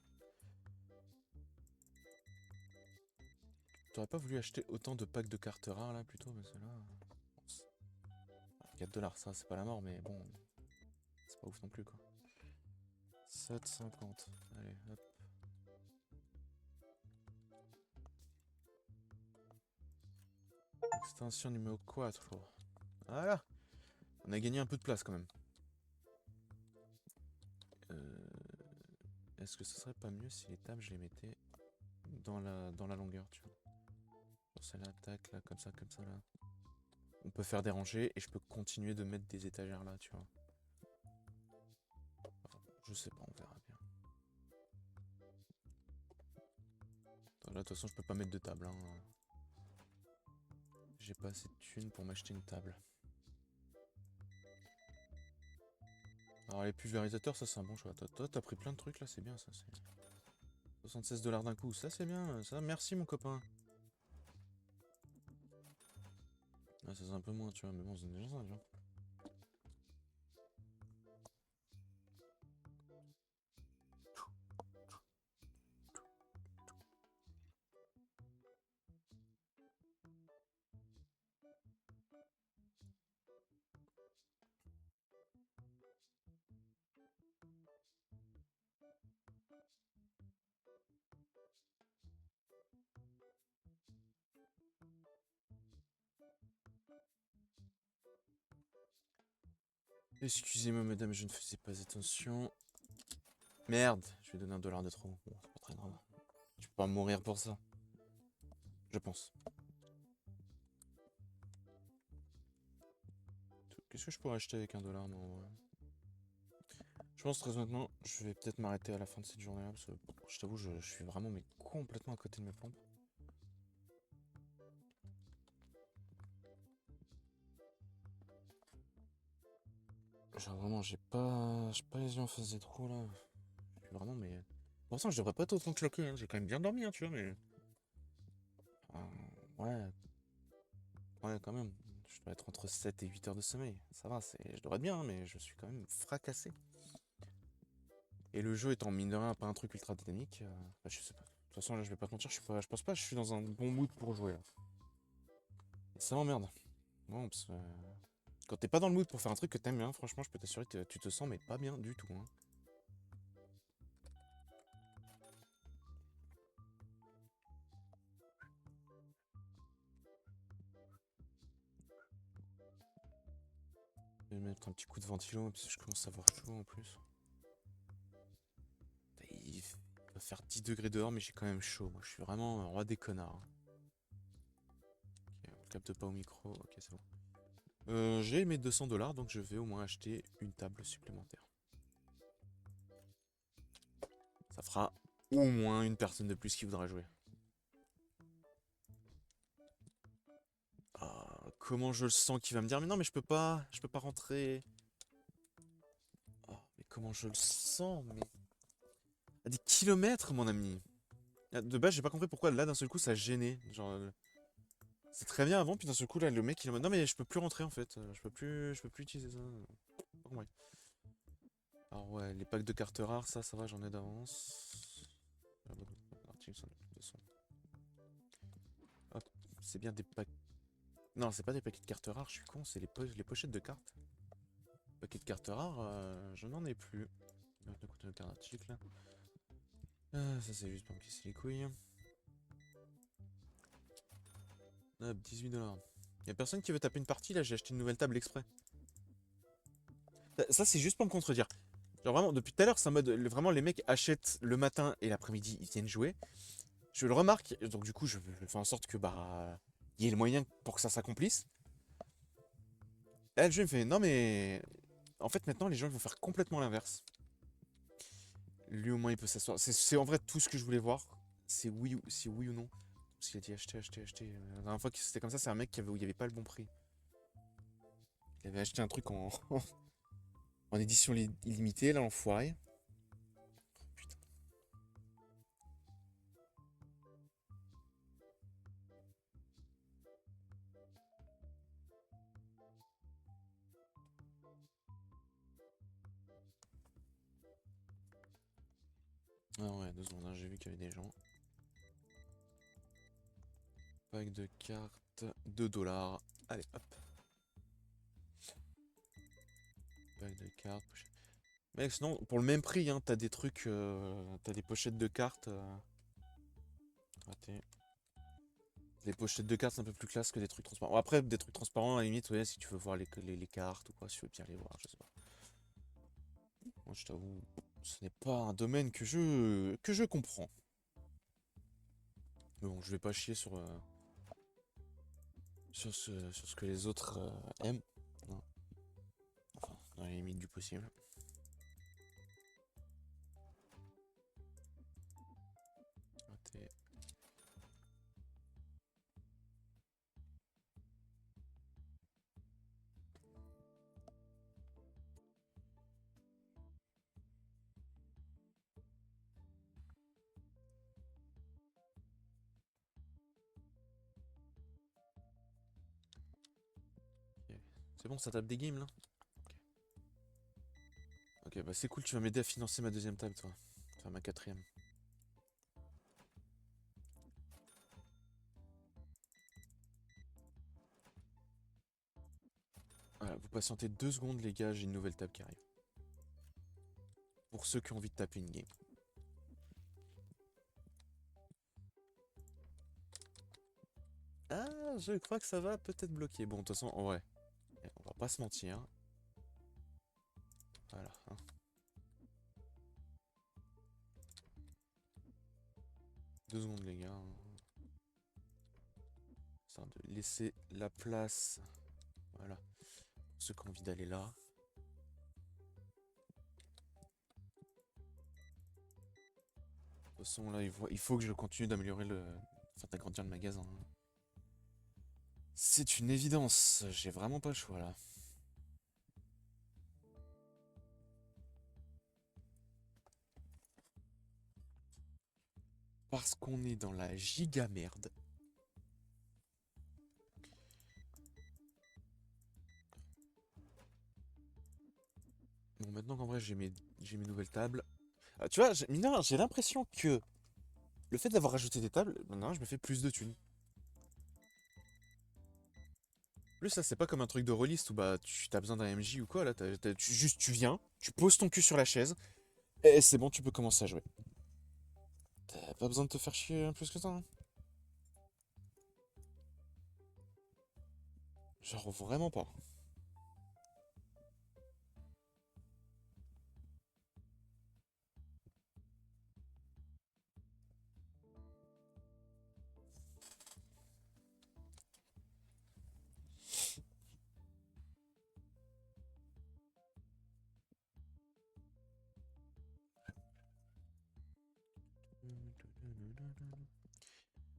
Speaker 1: T'aurais pas voulu acheter autant de packs de cartes rares là plutôt parce que là. 4 $, ça c'est pas la mort mais bon. C'est pas ouf non plus quoi. 7,50. Allez, hop. Extension numéro 4. Voilà. On a gagné un peu de place quand même. Est-ce que ce serait pas mieux si les tables je les mettais dans la longueur, tu vois? Genre celle-là, tac, là, comme ça, là. On peut faire des rangées et je peux continuer de mettre des étagères là, tu vois. Enfin, je sais pas, on verra bien. Là, de toute façon, je peux pas mettre de table. Hein. J'ai pas assez de thunes pour m'acheter une table. Alors les pulvérisateurs, ça c'est un bon choix. Toi, t'as pris plein de trucs là, c'est bien ça. 76 $ d'un coup, ça c'est bien. Ça, merci mon copain. Ah, ça c'est un peu moins, tu vois, mais bon, c'est déjà ça, tu vois. Excusez-moi madame, je ne faisais pas attention. Merde, je vais donner $1 de trop. Bon, c'est pas très grave. Tu peux pas mourir pour ça. Je pense. Qu'est-ce que je pourrais acheter avec $1 moi, en vrai. Je pense très honnêtement, je vais peut-être m'arrêter à la fin de cette journée-là parce que je t'avoue, je suis vraiment mais complètement à côté de mes pompes. Genre vraiment, j'ai pas les yeux en face des trous là. Je suis vraiment mais. Pourtant, je devrais pas être autant claqué, hein. J'ai quand même bien dormi, hein, tu vois, mais. Ouais. Ouais, quand même. Je dois être entre 7 et 8 heures de sommeil. Ça va, je devrais être bien, hein, mais je suis quand même fracassé. Et le jeu étant mine de rien pas un truc ultra dynamique, bah, je sais pas. De toute façon, là, je vais pas te mentir, je pense pas que je suis dans un bon mood pour jouer là. Et ça m'emmerde. Bon, parce que, quand t'es pas dans le mood pour faire un truc que t'aimes bien, franchement, je peux t'assurer que tu te sens mais pas bien du tout, hein. Je vais mettre un petit coup de ventilo parce que je commence à avoir chaud en plus. Il va faire 10 degrés dehors, mais j'ai quand même chaud. Moi, je suis vraiment un roi des connards. Ok, on capte pas au micro. Ok, c'est bon. J'ai mes 200 $, donc je vais au moins acheter une table supplémentaire. Ça fera au moins une personne de plus qui voudra jouer. Ah, comment je le sens qu'il va me dire, mais non, mais je peux pas rentrer. Oh, mais comment je le sens, mais à des kilomètres, mon ami. Ah, de base, j'ai pas compris pourquoi là d'un seul coup ça gênait. Genre, c'est très bien avant, puis d'un seul coup là, le mec il est en mode non mais je peux plus rentrer en fait, je peux plus utiliser ça. Bon, ouais. Alors ouais, les packs de cartes rares, ça va, j'en ai d'avance. Ah, bon, article, ça, de toute façon. Hop, c'est bien des packs. Non, c'est pas des paquets de cartes rares, je suis con, c'est les pochettes de cartes. Paquets de cartes rares, je n'en ai plus. Ne coûte aucun article. Ça c'est juste pour me casser les couilles. Hop, 18 $. Y'a personne qui veut taper une partie là, j'ai acheté une nouvelle table exprès. Ça c'est juste pour me contredire. Genre vraiment, depuis tout à l'heure, c'est en mode, vraiment les mecs achètent le matin et l'après-midi, ils viennent jouer. Je le remarque, donc du coup je fais en sorte que bah, il y ait le moyen pour que ça s'accomplisse. Et là, le jeu me fait, non mais, en fait maintenant les gens ils vont faire complètement l'inverse. Lui au moins il peut s'asseoir. C'est en vrai tout ce que je voulais voir. C'est oui ou non. Parce qu'il a dit acheter, acheter, acheter. La dernière fois que c'était comme ça, c'est un mec où il n'y avait pas le bon prix. Il avait acheté un truc en, en édition illimitée, là, l'enfoiré. Putain. Ah ouais, 2 secondes, hein, j'ai vu qu'il y avait des gens. Pack de cartes, 2 $. Allez, hop. Pack de cartes, pochette. Mec, sinon, pour le même prix, hein, t'as des trucs. T'as des pochettes de cartes. Raté. Les pochettes de cartes, c'est un peu plus classe que des trucs transparents. Bon, après, des trucs transparents, à la limite, ouais, si tu veux voir les cartes ou quoi, si tu veux bien les voir, je sais pas. Moi, je t'avoue, ce n'est pas un domaine que je comprends. Mais bon, je vais pas chier sur ce que les autres aiment. Non. Enfin, dans les limites du possible. Raté. Ok. C'est bon, ça tape des games là? Ok, bah c'est cool, tu vas m'aider à financer ma deuxième table, toi. Enfin, ma quatrième. Voilà, vous patientez 2 secondes, les gars, j'ai une nouvelle table qui arrive. Pour ceux qui ont envie de taper une game. Ah, je crois que ça va peut-être bloquer. Bon, de toute façon, ouais. On va pas se mentir. Voilà. Hein. 2 secondes, les gars. Histoire de laisser la place. Voilà. Pour ceux qui ont envie d'aller là. De toute façon, là, il faut que je continue d'améliorer le. Enfin, d'agrandir le magasin. C'est une évidence. J'ai vraiment pas le choix là. Parce qu'on est dans la giga merde. Ouais, j'ai mes nouvelles tables. Ah, tu vois, mine de rien, j'ai l'impression que le fait d'avoir rajouté des tables, maintenant je me fais plus de thunes. Plus là, c'est pas comme un truc de release où bah tu as besoin d'un MJ ou quoi, là, juste tu viens, tu poses ton cul sur la chaise, et c'est bon, tu peux commencer à jouer. T'as pas besoin de te faire chier plus que ça, hein. Genre vraiment pas.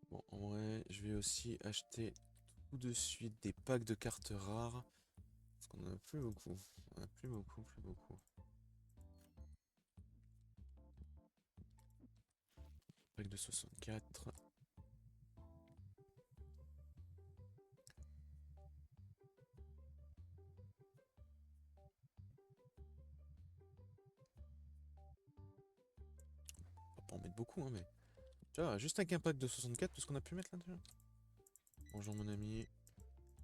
Speaker 1: Bon, en vrai, je vais aussi acheter tout de suite des packs de cartes rares. Parce qu'on en a plus beaucoup. On en a plus beaucoup, plus beaucoup. Pack de 64. On va pas en mettre beaucoup, hein, mais. Tu vois, juste avec un pack de 64, tout ce qu'on a pu mettre là déjà. Bonjour mon ami.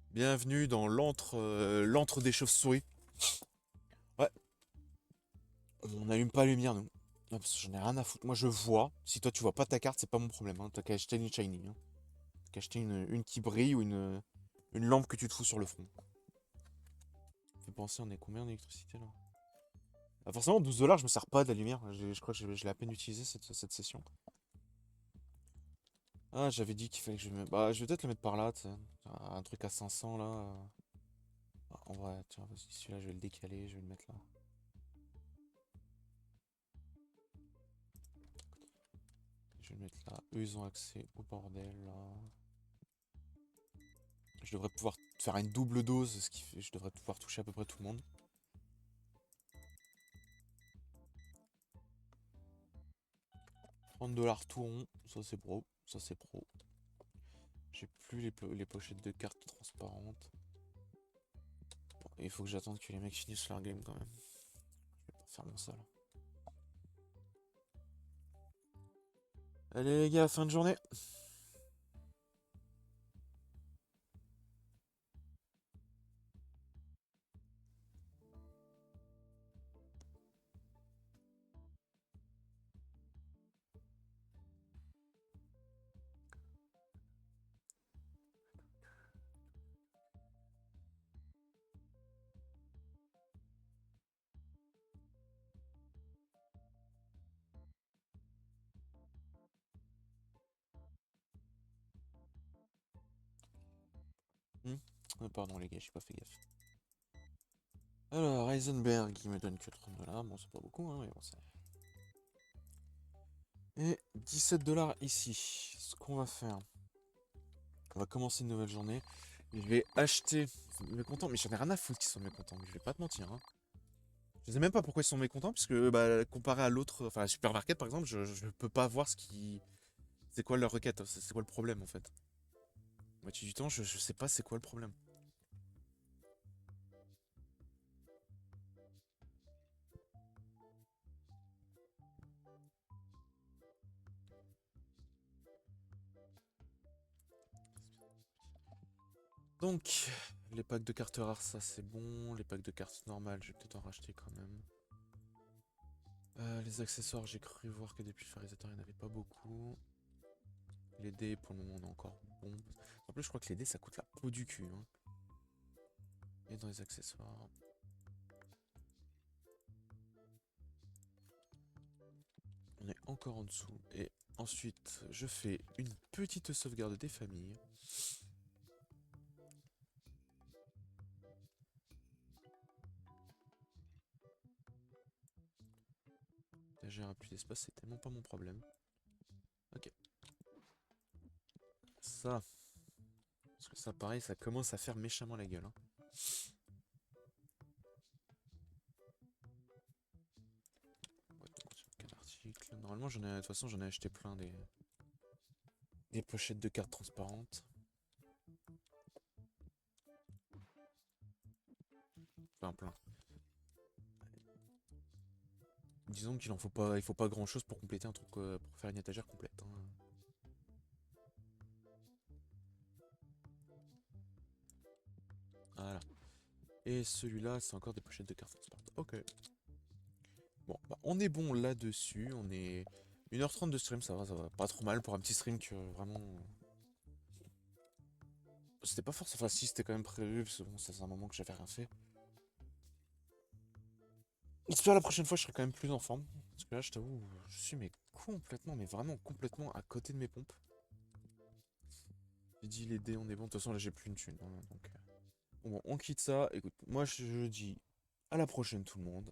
Speaker 1: Bienvenue dans l'antre des chauves-souris. Ouais, on n'allume pas la lumière, nous. Non, parce que j'en ai rien à foutre. Moi, je vois. Si toi, tu vois pas ta carte, c'est pas mon problème, hein. T'as qu'à acheter une shiny, hein. T'as qu'à acheter une qui brille ou une lampe que tu te fous sur le front. Fais penser, on est combien d'électricité là? Ah, forcément, 12 $, je me sers pas de la lumière. Je crois que je l'ai à peine utilisé cette session. Ah, j'avais dit qu'il fallait que je le mette. Bah, je vais peut-être le mettre par là, tu sais. Un truc à 500 là. Ah, en vrai, tiens, vas-y, celui-là, je vais le décaler, je vais le mettre là. Je vais le mettre là. Eux, ils ont accès au bordel là. Je devrais pouvoir faire une double dose, ce qui fait je devrais pouvoir toucher à peu près tout le monde. 30 $ tout rond, ça c'est pro, ça c'est pro. J'ai plus les pochettes de cartes transparentes. Bon, il faut que j'attende que les mecs finissent leur game quand même. Je vais pas faire mon sale. Allez les gars, fin de journée. Pardon les gars, j'ai pas fait gaffe. Alors, Heisenberg, il me donne que 30 $. Bon, c'est pas beaucoup, hein, mais bon, c'est. Et 17 $ ici. Ce qu'on va faire, on va commencer une nouvelle journée. Je vais acheter. Mécontents, mais j'en ai rien à foutre qu'ils sont mécontents, je vais pas te mentir, hein. Je sais même pas pourquoi ils sont mécontents, parce que bah, comparé à l'autre, enfin, la supermarket par exemple, je peux pas voir ce qui. C'est quoi leur requête, c'est quoi le problème en fait. La moitié du temps, je sais pas c'est quoi le problème. Donc, les packs de cartes rares, ça c'est bon. Les packs de cartes normales, je vais peut-être en racheter quand même. Les accessoires, j'ai cru voir que depuis le Farisator, il n'y en avait pas beaucoup. Les dés, pour le moment, on est encore bon. En plus, je crois que les dés, ça coûte la peau du cul, hein. Et dans les accessoires. On est encore en dessous. Et ensuite, je fais une petite sauvegarde des familles. J'ai un plus d'espace, c'est tellement pas mon problème. Ok. Ça. Parce que ça, pareil, ça commence à faire méchamment la gueule, hein. Ouais, quel article. Normalement, de toute façon, j'en ai acheté plein des pochettes de cartes transparentes. Plein, plein. Disons qu'il en il faut pas grand chose pour compléter un truc, pour faire une étagère complète, hein. Voilà. Et celui-là, c'est encore des pochettes de carton Sparte. Ok. Bon, bah, on est bon là-dessus. On est 1h30 de stream, ça va. Pas trop mal pour un petit stream que vraiment. C'était pas forcément. Enfin, si, c'était quand même prévu, parce que bon, ça faisait un moment que j'avais rien fait. J'espère la prochaine fois, je serai quand même plus en forme. Parce que là, je t'avoue, je suis mais complètement, mais vraiment complètement à côté de mes pompes. J'ai dit les dés, on est bon. De toute façon, là, j'ai plus une thune, hein, donc. Bon, on quitte ça. Écoute, moi, je dis à la prochaine, tout le monde.